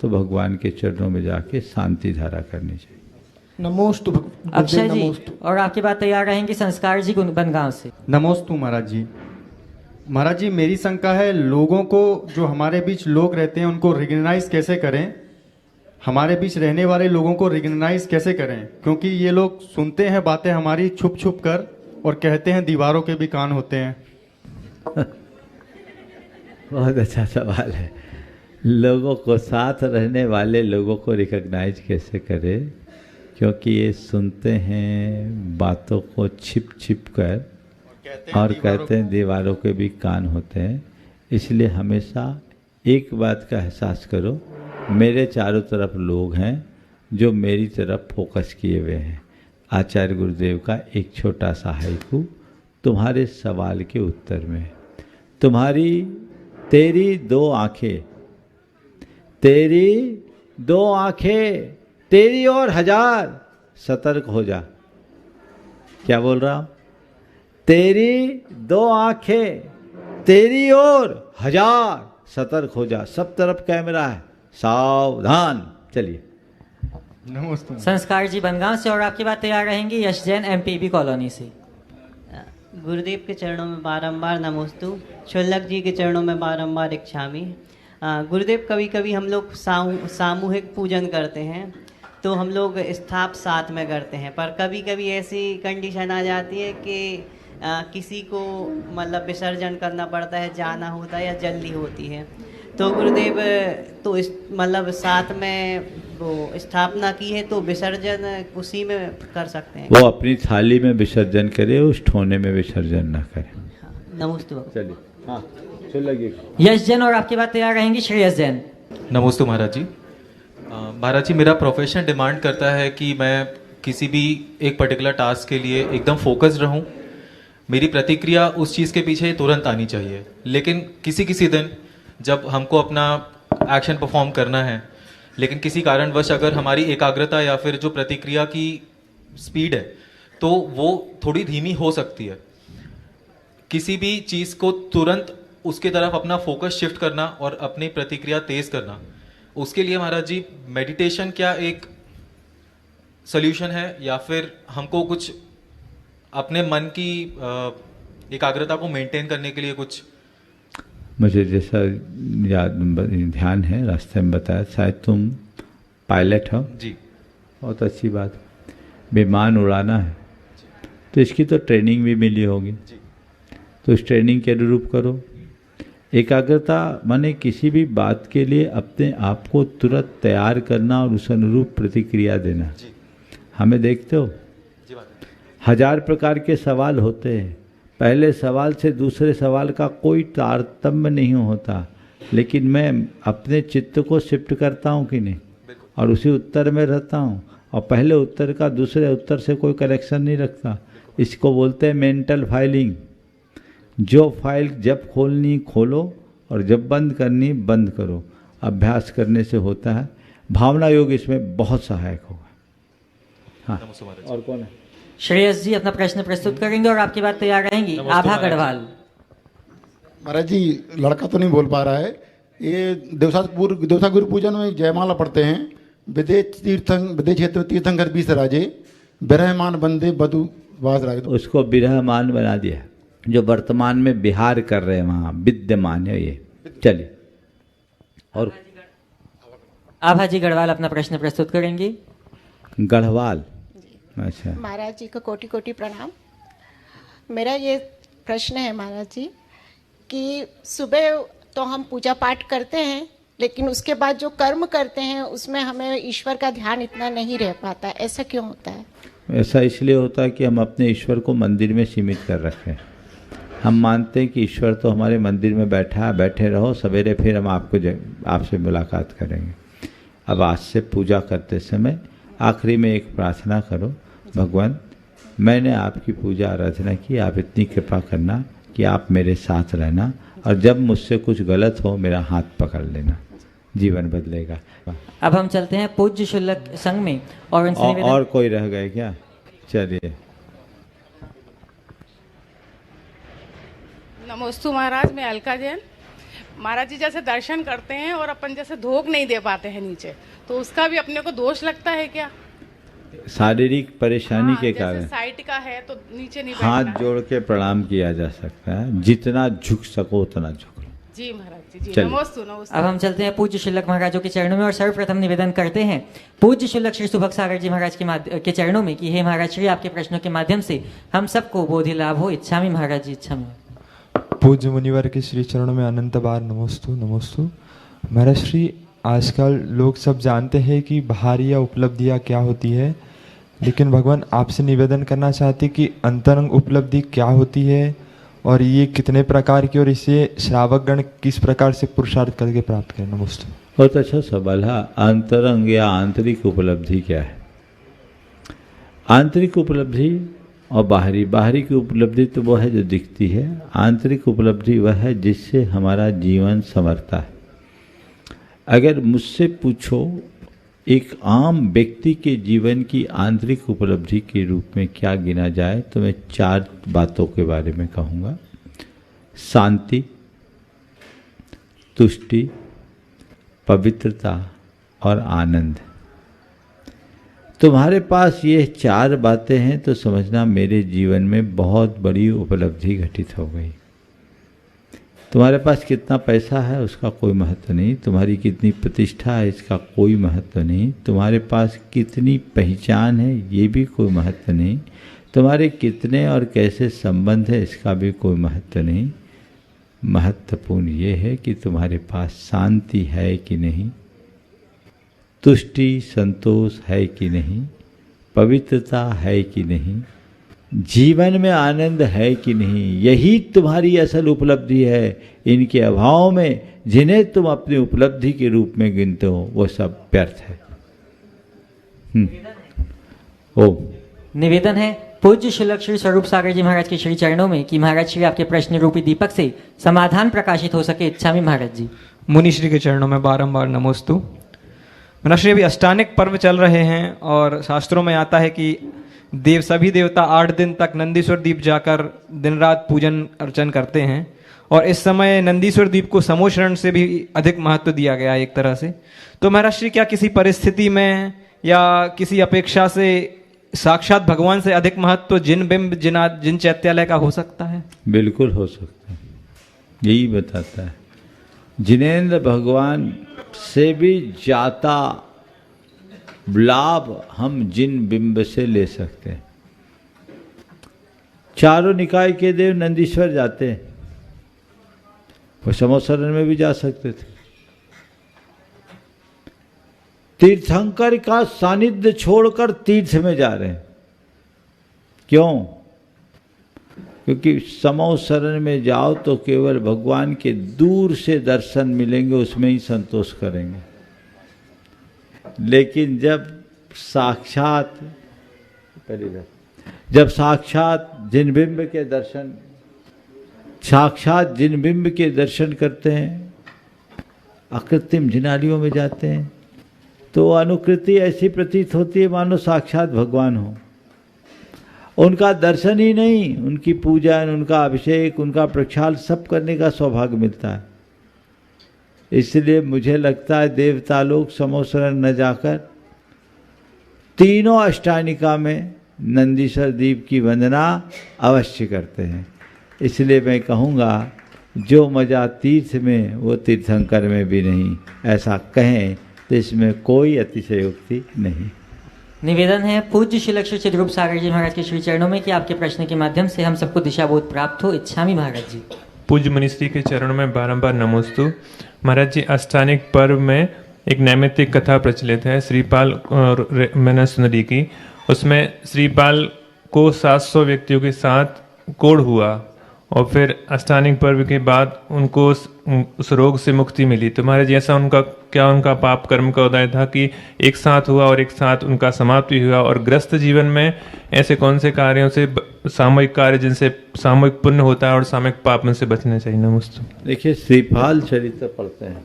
Speaker 5: तो भगवान के चरणों में जाके शांति धारा करनी चाहिए।
Speaker 2: नमोस्तु
Speaker 3: अक्षय जी, और आपकी बात तैयार रहेंगी संस्कार जी बनगांव से।
Speaker 4: नमोस्तु महाराज जी। महाराज जी मेरी शंका है, लोगों को, जो हमारे बीच लोग रहते हैं उनको रिकग्नाइज कैसे करें, हमारे बीच रहने वाले लोगों को रिकग्नाइज कैसे करें, क्योंकि ये लोग सुनते हैं बातें हमारी छुप छुप कर और कहते हैं दीवारों के भी कान होते हैं।
Speaker 5: बहुत अच्छा सवाल है। लोगों को, साथ रहने वाले लोगों को रिकग्नाइज कैसे करें, क्योंकि ये सुनते हैं बातों को छिप छिप कर और कहते हैं दीवारों के भी कान होते हैं। इसलिए हमेशा एक बात का एहसास करो, मेरे चारों तरफ लोग हैं जो मेरी तरफ फोकस किए हुए हैं। आचार्य गुरुदेव का एक छोटा सा हाइकू तुम्हारे सवाल के उत्तर में। तेरी 2 आँखें, तेरी 2 आँखें, तेरी और 1000 सतर्क हो जा। क्या बोल रहा हूँ? तेरी 2 आँखें, तेरी और 1000 सतर्क हो जा। सब तरफ कैमरा है, सावधान। चलिए।
Speaker 3: नमस्ते। संस्कार जी बनगांव से, और आपकी बात तैयार रहेंगी यश जैन एमपीबी कॉलोनी से।
Speaker 24: गुरुदेव के चरणों में बारंबार नमोस्तु, शुल्लक जी के चरणों में बारंबार इच्छामि। गुरुदेव कभी कभी हम लोग सामूहिक पूजन करते हैं तो हम लोग स्थाप साथ में करते हैं, पर कभी कभी ऐसी कंडीशन आ जाती है कि किसी को मतलब विसर्जन करना पड़ता है, जाना होता है या जल्दी होती है। तो गुरुदेव तो इस मतलब साथ में वो स्थापना की है तो विसर्जन उसी में कर सकते हैं।
Speaker 5: वो अपनी थाली में विसर्जन करे, उस ठोने में विसर्जन ना करे।
Speaker 24: नमस्ते।
Speaker 5: चलिए। हाँ, चलिए।
Speaker 3: यश जैन, और आपकी बात तैयार रहेंगी श्रेयस जैन।
Speaker 25: नमस्ते महाराज जी। महाराज जी मेरा प्रोफेशन डिमांड करता है कि मैं किसी भी एक पर्टिकुलर टास्क के लिए एकदम फोकस्ड रहूं। मेरी प्रतिक्रिया उस चीज़ के पीछे तुरंत आनी चाहिए, लेकिन किसी दिन जब हमको अपना एक्शन परफॉर्म करना है, लेकिन किसी कारणवश अगर हमारी एकाग्रता या फिर जो प्रतिक्रिया की स्पीड है तो वो थोड़ी धीमी हो सकती है। किसी भी चीज़ को तुरंत उसके तरफ अपना फोकस शिफ्ट करना और अपनी प्रतिक्रिया तेज करना, उसके लिए महाराज जी मेडिटेशन क्या एक सॉल्यूशन है, या फिर हमको कुछ अपने मन की एकाग्रता को मेंटेन करने के लिए कुछ?
Speaker 5: मुझे जैसा याद ध्यान है, रास्ते में बताया, शायद तुम पायलट हो
Speaker 25: जी।
Speaker 5: बहुत अच्छी बात। विमान उड़ाना है तो इसकी तो ट्रेनिंग भी मिली होगी, तो इस ट्रेनिंग के अनुरूप करो। एकाग्रता माने किसी भी बात के लिए अपने आप को तुरंत तैयार करना और उस अनुरूप प्रतिक्रिया देना। हमें देखते हो 1000 प्रकार के सवाल होते हैं, पहले सवाल से दूसरे सवाल का कोई तारतम्य नहीं होता, लेकिन मैं अपने चित्त को शिफ्ट करता हूँ कि नहीं, और उसी उत्तर में रहता हूँ, और पहले उत्तर का दूसरे उत्तर से कोई कनेक्शन नहीं रखता। इसको बोलते हैं मेंटल फाइलिंग। जो फाइल जब खोलनी खोलो और जब बंद करनी बंद करो। अभ्यास करने से होता है। भावना योग इसमें बहुत सहायक होगा। हाँ, और कौन है?
Speaker 3: श्रेयस जी अपना प्रश्न प्रस्तुत करेंगे, और आपकी बात तैयार रहेंगी आभा गढ़वाल।
Speaker 16: महाराज जी लड़का तो नहीं बोल पा रहा है। ये देवसा गुरु पूजन में जयमाला पढ़ते हैं। विदेश क्षेत्र तीर्थंकर बीस राजे बिरहमान बंदे बधु वास राज।
Speaker 5: उसको बिरहमान बना दिया, जो वर्तमान में बिहार कर रहे हैं वहाँ विद्यमान है ये। चलिए। और
Speaker 3: आभा जी गढ़वाल अपना प्रश्न प्रस्तुत करेंगी।
Speaker 5: गढ़वाल, अच्छा।
Speaker 6: महाराज जी को कोटि कोटि प्रणाम। मेरा ये प्रश्न है महाराज जी कि सुबह तो हम पूजा पाठ करते हैं, लेकिन उसके बाद जो कर्म करते हैं उसमें हमें ईश्वर का ध्यान इतना नहीं रह पाता, ऐसा क्यों होता है?
Speaker 5: ऐसा इसलिए होता है कि हम अपने ईश्वर को मंदिर में सीमित कर रखे हैं। हम मानते हैं कि ईश्वर तो हमारे मंदिर में बैठा है, बैठे रहो, सवेरे फिर हम आपसे मुलाकात करेंगे। अब आज से पूजा करते समय आखिरी में एक प्रार्थना करो, भगवान मैंने आपकी पूजा आराधना की, आप इतनी कृपा करना कि आप मेरे साथ रहना, और जब मुझसे कुछ गलत हो मेरा हाथ पकड़ लेना, जीवन बदलेगा।
Speaker 3: अब हम चलते हैं पूज्य शुल्लक संघ में और उनसे
Speaker 5: और कोई रह गए क्या? चलिए।
Speaker 7: नमोस्तु महाराज, मैं अलका जैन। महाराज जी जैसे दर्शन करते हैं और अपन जैसे धोख नहीं दे पाते हैं नीचे, तो उसका भी अपने को दोष लगता है क्या?
Speaker 5: शारीरिक परेशानी के
Speaker 7: जैसे
Speaker 5: कारण
Speaker 7: साइट का है तो नीचे नहीं
Speaker 5: हाथ
Speaker 7: बैठना है।
Speaker 5: जोड़ के प्रणाम किया जा सकता है, जितना झुक सको उतना झुक।
Speaker 7: जी महाराज जी,
Speaker 5: चलिए।
Speaker 7: नमोस्तु नमोस्तु।
Speaker 3: अब हम चलते हैं पूज्य शुल्लक महाराजों के चरणों में और सर्वप्रथम निवेदन करते हैं पूज्य शुल्लक श्री सुभग सागर जी महाराज के चरणों में कि हे महाराज श्री, आपके प्रश्नों के माध्यम से हम सबको बोधि लाभ हो। इच्छामि महाराज जी, इच्छामि।
Speaker 8: पूज्य मुनिवर के श्री चरणों में अनंत बार नमोस्तु नमोस्तु। महाराज श्री, आजकल लोग सब जानते हैं कि बाहरी या उपलब्धियाँ क्या होती है, लेकिन भगवान आपसे निवेदन करना चाहते कि अंतरंग उपलब्धि क्या होती है और ये कितने प्रकार की, और इसे श्रावकगण किस प्रकार से पुरुषार्थ करके प्राप्त करें। नमस्ते।
Speaker 5: बहुत अच्छा सवाल है। अंतरंग या आंतरिक उपलब्धि क्या है? आंतरिक उपलब्धि और बाहरी की उपलब्धि तो वो है जो दिखती है। आंतरिक उपलब्धि वह है जिससे हमारा जीवन संवरता है। अगर मुझसे पूछो एक आम व्यक्ति के जीवन की आंतरिक उपलब्धि के रूप में क्या गिना जाए, तो मैं 4 बातों के बारे में कहूँगा। शांति, तुष्टि, पवित्रता और आनंद। तुम्हारे पास ये 4 बातें हैं तो समझना मेरे जीवन में बहुत बड़ी उपलब्धि घटित हो गई। तुम्हारे पास कितना पैसा है उसका कोई महत्व नहीं, तुम्हारी कितनी प्रतिष्ठा है इसका कोई महत्व नहीं, तुम्हारे पास कितनी पहचान है ये भी कोई महत्व नहीं, तुम्हारे कितने और कैसे संबंध है इसका भी कोई महत्व नहीं। महत्वपूर्ण ये है कि तुम्हारे पास शांति है कि नहीं, तुष्टि संतोष है कि नहीं, पवित्रता है कि नहीं, जीवन में आनंद है कि नहीं। यही तुम्हारी असल उपलब्धि है। इनके अभाव में जिन्हें तुम अपनी उपलब्धि के रूप में गिनते हो वो सब व्यर्थ है। ओम।
Speaker 3: निवेदन है पूज्य शुल्लक श्री स्वरूप सागर जी महाराज के श्री चरणों में कि महाराज श्री आपके प्रश्न रूपी दीपक से समाधान प्रकाशित हो सके। इच्छामि महाराज जी।
Speaker 9: मुनि श्री के चरणों में बारंबार नमोस्तु। महाराज श्री, अभी अष्टानिक पर्व चल रहे हैं और शास्त्रों में आता है कि सभी देवता 8 दिन तक नंदीश्वर द्वीप जाकर दिन रात पूजन अर्चन करते हैं, और इस समय नंदीश्वर द्वीप को समोशरण से भी अधिक महत्व दिया गया है एक तरह से। तो महाराज श्री, क्या किसी परिस्थिति में या किसी अपेक्षा से साक्षात भगवान से अधिक महत्व जिन बिंब जिन चैत्यालय का हो सकता है?
Speaker 5: बिल्कुल हो सकता है, यही बताता है। जिनेंद्र भगवान से भी ज्यादा लाभ हम जिन बिंब से ले सकते हैं। चारों निकाय के देव नंदीश्वर जाते हैं, वो समोसरण में भी जा सकते थे। तीर्थंकर का सानिध्य छोड़कर तीर्थ में जा रहे हैं। क्यों? क्योंकि समोसरण में जाओ तो केवल भगवान के दूर से दर्शन मिलेंगे, उसमें ही संतोष करेंगे। लेकिन जब साक्षात जिन बिंब के दर्शन करते हैं, अकृत्रिम जिनालियों में जाते हैं, तो अनुकृति ऐसी प्रतीत होती है मानो साक्षात भगवान हो। उनका दर्शन ही नहीं, उनकी पूजन, उनका अभिषेक, उनका प्रक्षाल सब करने का सौभाग्य मिलता है। इसलिए मुझे लगता है देवता लोग समोसरण न जाकर तीनों अष्टानिका में नंदीश्वर द्वीप की वंदना अवश्य करते हैं। इसलिए मैं कहूँगा जो मजा तीर्थ में वो तीर्थंकर में भी नहीं, ऐसा कहें तो इसमें कोई अतिशयोक्ति नहीं।
Speaker 3: निवेदन है पूज्य श्री लक्ष्मी चिद्रूप सागर जी महाराज के श्री चरणों में कि आपके प्रश्न के माध्यम से हम सबको दिशाबोध प्राप्त हो। इच्छामि महाराज जी।
Speaker 10: पूज्य मनीश्री के चरणों में बारंबार नमोस्तु। महाराज जी, अष्टानिक पर्व में एक नैमित्तिक कथा प्रचलित है श्रीपाल और मैना सुंदरी की। उसमें श्रीपाल को 700 व्यक्तियों के साथ कोढ़ हुआ और फिर अष्टानिक पर्व के बाद उनको उस रोग से मुक्ति मिली। तो महाराज जी, ऐसा उनका पाप कर्म का उदय था कि एक साथ हुआ और एक साथ उनका समाप्ति हुआ? और ग्रस्त जीवन में ऐसे कौन से कार्यों से, सामूहिक कार्य जिनसे सामूहिक पुण्य होता है और सामूहिक पाप में से बचने चाहिए? नमस्ते।
Speaker 5: देखिए, श्रीपाल चरित्र पढ़ते हैं,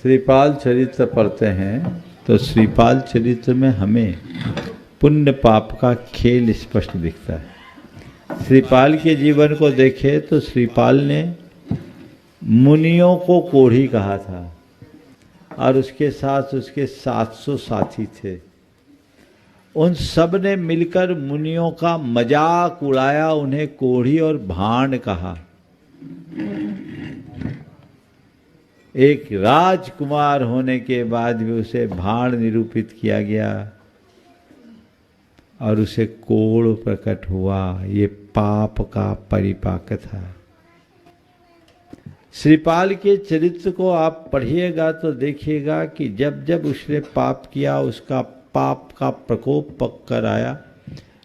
Speaker 5: श्रीपाल चरित्र पढ़ते हैं तो श्रीपाल चरित्र में हमें पुण्य पाप का खेल स्पष्ट दिखता है। श्रीपाल के जीवन को देखे तो श्रीपाल ने मुनियों को कोढ़ी कहा था और उसके साथ उसके 700 साथी थे। उन सब ने मिलकर मुनियों का मजाक उड़ाया, उन्हें कोढ़ी और भांड कहा। एक राजकुमार होने के बाद भी उसे भांड निरूपित किया गया और उसे कोढ़ प्रकट हुआ। ये पाप का परिपाक था। श्रीपाल के चरित्र को आप पढ़िएगा तो देखिएगा कि जब जब उसने पाप किया उसका पाप का प्रकोप पक कर आया,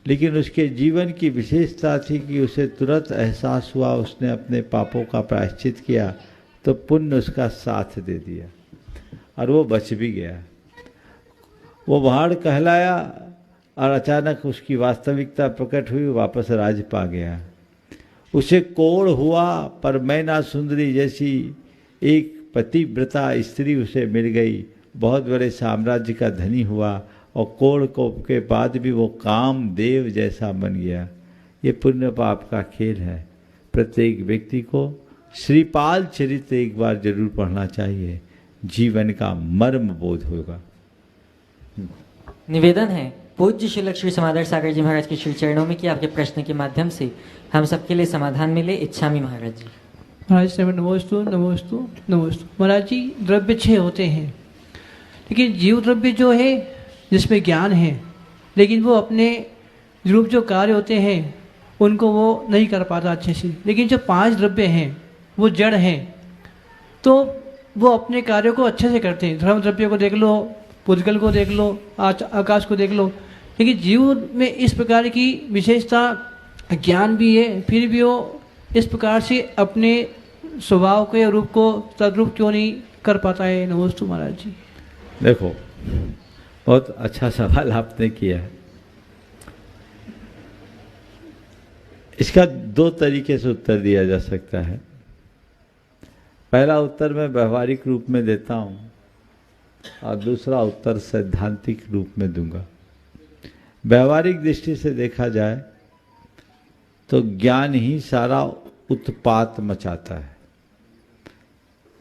Speaker 5: लेकिन उसके जीवन की विशेषता थी कि उसे तुरंत एहसास हुआ, उसने अपने पापों का प्रायश्चित किया तो पुण्य उसका साथ दे दिया और वो बच भी गया। वो भाड़ कहलाया और अचानक उसकी वास्तविकता प्रकट हुई, वापस राज पा गया। उसे कोढ़ हुआ पर मैना सुंदरी जैसी एक पतिव्रता स्त्री उसे मिल गई, बहुत बड़े साम्राज्य का धनी हुआ और कोढ़ को के बाद भी वो कामदेव जैसा बन गया। ये पुण्य पाप का खेल है। प्रत्येक व्यक्ति को श्रीपाल चरित्र एक बार जरूर पढ़ना चाहिए, जीवन का मर्म बोध होगा।
Speaker 3: निवेदन है पूज्य श्री लक्ष्मी समादर सागर जी महाराज के श्री चरणों में कि आपके प्रश्न के माध्यम से हम सबके लिए समाधान मिले। इच्छामि महाराज जी।
Speaker 11: महाराज से नमोस्तु नमोस्तु नमोस्तु। महाराज जी, द्रव्य 6 होते हैं, लेकिन जीव द्रव्य जो है जिसमें ज्ञान है, लेकिन वो अपने रूप जो कार्य होते हैं उनको वो नहीं कर पाता अच्छे से। लेकिन जो 5 द्रव्य हैं वो जड़ हैं, तो वो अपने कार्यों को अच्छे से करते हैं। धर्म द्रव्य को देख लो, पुद्गल को देख लो, आकाश को देख लो। लेकिन जीव में इस प्रकार की विशेषता ज्ञान भी है, फिर भी वो इस प्रकार से अपने स्वभाव के रूप को तद्रूप क्यों नहीं कर पाता है? नमोस्तु महाराज जी।
Speaker 5: देखो, बहुत अच्छा सवाल आपने किया है। इसका 2 तरीके से उत्तर दिया जा सकता है। पहला उत्तर मैं व्यवहारिक रूप में देता हूँ और दूसरा उत्तर सैद्धांतिक रूप में दूंगा। व्यवहारिक दृष्टि से देखा जाए तो ज्ञान ही सारा उत्पात मचाता है।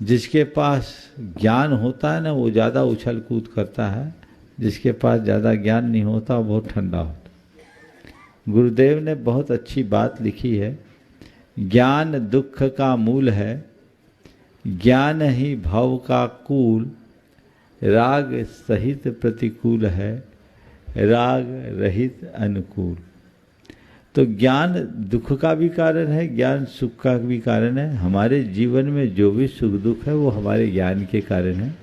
Speaker 5: जिसके पास ज्ञान होता है ना, वो ज़्यादा उछल कूद करता है, जिसके पास ज़्यादा ज्ञान नहीं होता वो बहुत ठंडा होता। गुरुदेव ने बहुत अच्छी बात लिखी है, ज्ञान दुख का मूल है, ज्ञान ही भव का कूल, राग सहित प्रतिकूल है, राग रहित अनुकूल। तो ज्ञान दुख का भी कारण है, ज्ञान सुख का भी कारण है। हमारे जीवन में जो भी सुख दुख है वो हमारे ज्ञान के कारण है।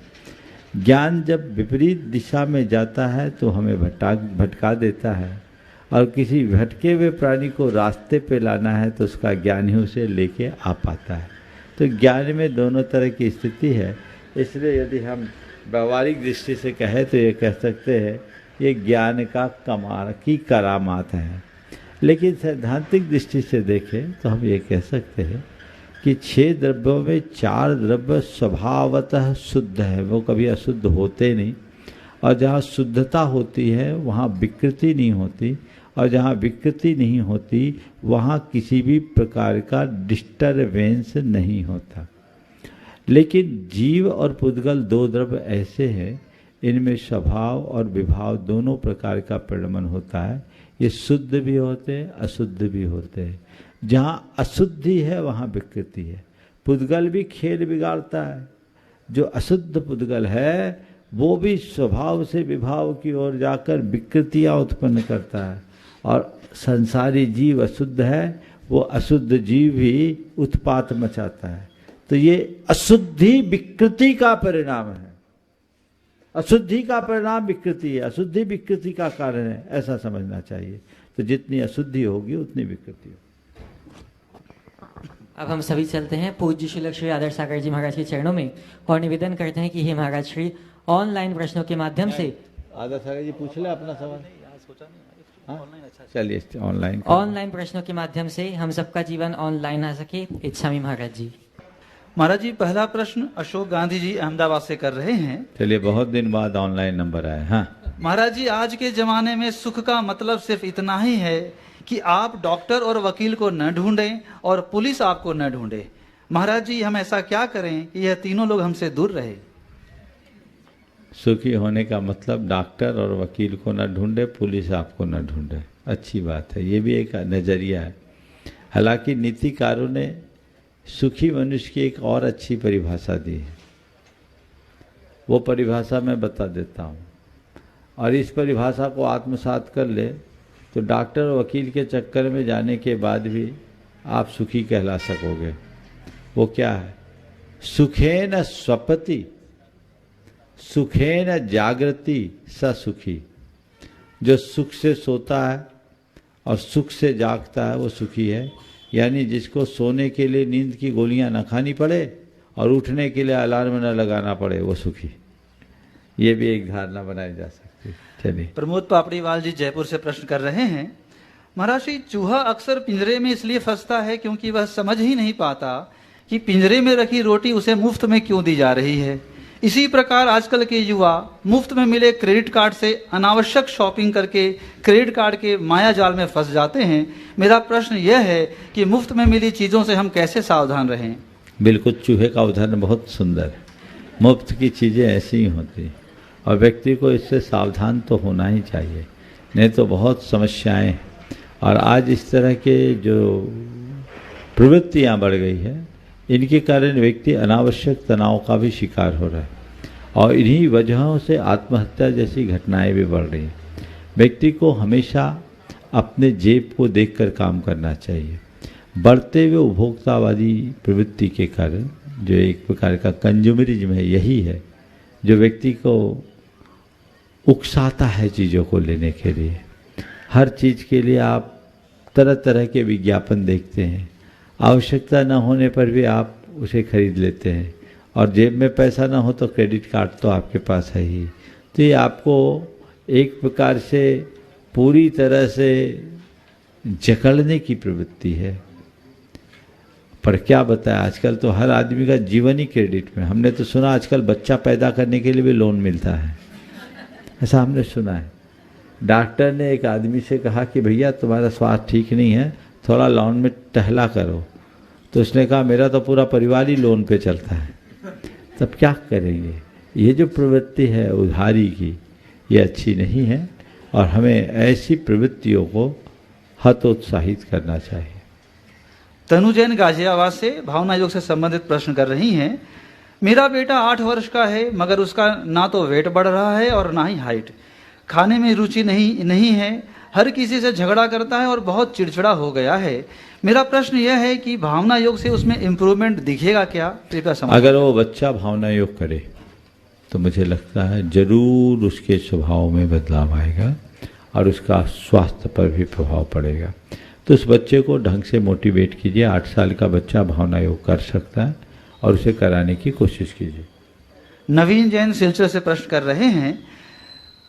Speaker 5: ज्ञान जब विपरीत दिशा में जाता है तो हमें भटका देता है, और किसी भटके हुए प्राणी को रास्ते पे लाना है तो उसका ज्ञान ही उसे लेके आ पाता है। तो ज्ञान में दोनों तरह की स्थिति है। इसलिए यदि हम व्यवहारिक दृष्टि से कहें तो ये कह सकते हैं ये ज्ञान का कमाल की करामात है। लेकिन सैद्धांतिक दृष्टि से देखें तो हम ये कह सकते हैं कि 6 द्रव्यों में 4 द्रव्य स्वभावतः शुद्ध है, वो कभी अशुद्ध होते नहीं। और जहाँ शुद्धता होती है वहाँ विकृति नहीं होती, और जहाँ विकृति नहीं होती वहाँ किसी भी प्रकार का डिस्टरबेंस नहीं होता। लेकिन जीव और पुद्गल 2 द्रव्य ऐसे हैं, इनमें स्वभाव और विभाव दोनों प्रकार का प्रगमन होता है। ये शुद्ध भी होते हैं, अशुद्ध भी होते हैं। जहाँ अशुद्धि है वहाँ विकृति है। पुद्गल भी खेल बिगाड़ता है। जो अशुद्ध पुद्गल है वो भी स्वभाव से विभाव की ओर जाकर विकृतियाँ उत्पन्न करता है, और संसारी जीव अशुद्ध है, वो अशुद्ध जीव भी उत्पात मचाता है। तो ये अशुद्धि विकृति का परिणाम है। अशुद्धि का परिणाम विकृति है, अशुद्धि विकृति का कारण है, ऐसा समझना चाहिए। तो जितनी अशुद्धि होगी उतनी विकृति होगी।
Speaker 3: अब हम सभी चलते हैं पूज्य श्री श्री आदर्श सागर जी महाराज के चरणों में और निवेदन करते हैं कि हे महाराज श्री ऑनलाइन प्रश्नों के माध्यम से
Speaker 5: आदर्श सागर जी पूछ ले अपना सवाल। चलिए ऑनलाइन
Speaker 3: प्रश्नों के माध्यम से हम सबका जीवन ऑनलाइन आ सके, इच्छा में महाराज जी।
Speaker 12: महाराज जी, पहला प्रश्न अशोक गांधी जी अहमदाबाद से कर रहे हैं।
Speaker 5: चलिए, बहुत दिन बाद ऑनलाइन नंबर आया। हाँ
Speaker 12: महाराज जी, आज के जमाने में सुख का मतलब सिर्फ इतना ही है कि आप डॉक्टर और वकील को न ढूंढें और पुलिस आपको न ढूंढे। महाराज जी, हम ऐसा क्या करें कि यह तीनों लोग हमसे दूर रहे?
Speaker 5: सुखी होने का मतलब डॉक्टर और वकील को न ढूंढे, पुलिस आपको न ढूंढे। अच्छी बात है, ये भी एक नज़रिया है। हालांकि नीतिकारों ने सुखी मनुष्य की एक और अच्छी परिभाषा दी है, वो परिभाषा मैं बता देता हूँ, और इस परिभाषा को आत्मसात कर ले तो डॉक्टर और वकील के चक्कर में जाने के बाद भी आप सुखी कहला सकोगे। वो क्या है? सुखेन स्वपति सुखेन जागृति स सुखी। जो सुख से सोता है और सुख से जागता है वो सुखी है। यानी जिसको सोने के लिए नींद की गोलियां न खानी पड़े और उठने के लिए अलार्म न लगाना पड़े, वो सुखी। ये भी एक धारणा बनाई जा सकती है। चलिए,
Speaker 12: प्रमोद पापड़ीवाल जी जयपुर से प्रश्न कर रहे हैं। महाराज जी, चूहा अक्सर पिंजरे में इसलिए फंसता है क्योंकि वह समझ ही नहीं पाता कि पिंजरे में रखी रोटी उसे मुफ्त में क्यों दी जा रही है। इसी प्रकार आजकल के युवा मुफ्त में मिले क्रेडिट कार्ड से अनावश्यक शॉपिंग करके क्रेडिट कार्ड के माया जाल में फंस जाते हैं। मेरा प्रश्न यह है कि मुफ्त में मिली चीज़ों से हम कैसे सावधान रहें?
Speaker 5: बिल्कुल, चूहे का उदाहरण बहुत सुंदर है। मुफ्त की चीज़ें ऐसी ही होती और व्यक्ति को इससे सावधान तो होना ही चाहिए, नहीं तो बहुत समस्याएं हैं। और आज इस तरह के जो प्रवृत्तियां बढ़ गई है, इनके कारण व्यक्ति अनावश्यक तनाव का भी शिकार हो रहा है, और इन्हीं वजहों से आत्महत्या जैसी घटनाएं भी बढ़ रही हैं। व्यक्ति को हमेशा अपने जेब को देखकर काम करना चाहिए। बढ़ते हुए उपभोक्तावादी प्रवृत्ति के कारण जो एक प्रकार का कंज्यूमरिज्म है, यही है जो व्यक्ति को उकसाता है चीज़ों को लेने के लिए। हर चीज़ के लिए आप तरह तरह के विज्ञापन देखते हैं, आवश्यकता न होने पर भी आप उसे खरीद लेते हैं, और जेब में पैसा ना हो तो क्रेडिट कार्ड तो आपके पास है ही। तो ये आपको एक प्रकार से पूरी तरह से जकड़ने की प्रवृत्ति है। पर क्या बताएं, आजकल तो हर आदमी का जीवन ही क्रेडिट में। हमने तो सुना आजकल बच्चा पैदा करने के लिए भी लोन मिलता है, ऐसा हमने सुना है। डॉक्टर ने एक आदमी से कहा कि भैया तुम्हारा स्वास्थ्य ठीक नहीं है, थोड़ा लोन में टहला करो, तो उसने कहा मेरा तो पूरा परिवार ही लोन पे चलता है। तब क्या करेंगे? ये जो प्रवृत्ति है उधारी की, ये अच्छी नहीं है, और हमें ऐसी प्रवृत्तियों को हतोत्साहित करना चाहिए।
Speaker 12: तनु जैन गाजियाबाद से भावना योग से संबंधित प्रश्न कर रही हैं। मेरा बेटा 8 वर्ष का है, मगर उसका ना तो वेट बढ़ रहा है और ना ही हाइट। खाने में रुचि नहीं है, हर किसी से झगड़ा करता है और बहुत चिड़चिड़ा हो गया है। मेरा प्रश्न यह है कि भावना योग से उसमें इम्प्रूवमेंट दिखेगा क्या? कृपया समझ।
Speaker 5: अगर वो बच्चा भावना योग करे तो मुझे लगता है जरूर उसके स्वभाव में बदलाव आएगा और उसका स्वास्थ्य पर भी प्रभाव पड़ेगा। तो उस बच्चे को ढंग से मोटिवेट कीजिए। 8 साल का बच्चा भावना योग कर सकता है और उसे कराने की कोशिश कीजिए।
Speaker 12: नवीन जैन सिलसिले से प्रश्न कर रहे हैं।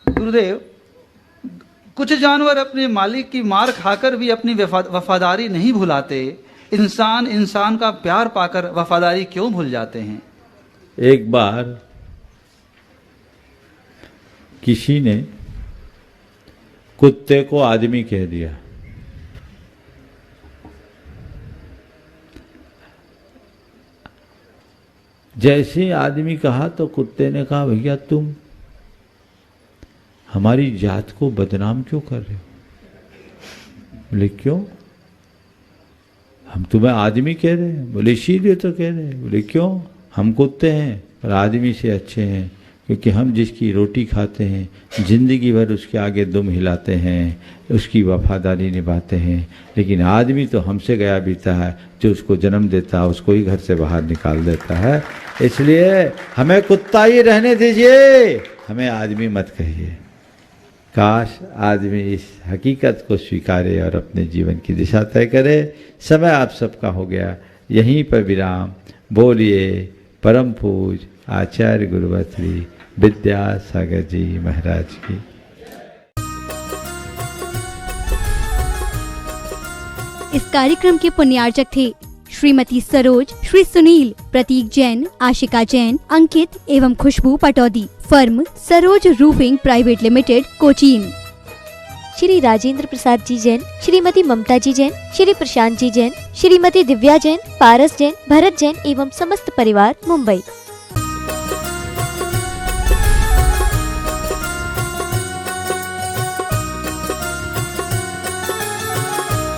Speaker 12: गुरुदेव, कुछ जानवर अपने मालिक की मार खाकर भी अपनी वफादारी नहीं भुलाते। इंसान का प्यार पाकर वफादारी क्यों भूल जाते हैं?
Speaker 5: एक बार किसी ने कुत्ते को आदमी कह दिया। जैसे आदमी कहा तो कुत्ते ने कहा भैया तुम हमारी जात को बदनाम क्यों कर रहे हो? बोले क्यों? हम तुम्हें आदमी कह रहे हैं। बोले इसीलिए तो कह रहे हैं। बोले क्यों? हम कुत्ते हैं पर आदमी से अच्छे हैं, क्योंकि हम जिसकी रोटी खाते हैं ज़िंदगी भर उसके आगे दुम हिलाते हैं, उसकी वफादारी निभाते हैं। लेकिन आदमी तो हमसे गया बीता है, जो उसको जन्म देता है उसको ही घर से बाहर निकाल देता है। इसलिए हमें कुत्ता ही रहने दीजिए, हमें आदमी मत कहिए। काश आदमी इस हकीकत को स्वीकारे और अपने जीवन की दिशा तय करे। समय आप सबका हो गया, यहीं पर विराम। बोलिए परम पूज आचार्य गुरुवत्री विद्यासागर जी महाराज की।
Speaker 13: इस कार्यक्रम के पुण्यार्चक थे श्रीमती सरोज, श्री सुनील, प्रतीक जैन, आशिका जैन, अंकित एवं Khushboo Pataudi. Firm Saroj roofing private limited, Cochin.
Speaker 14: Shri Rajendra Prasad ji Jain, Shrimati Mamta ji Jain, Shri Prashant ji Jain, Shrimati Divya Jain, Paras Jain, Bharat Jain एवं समस्त परिवार, मुंबई।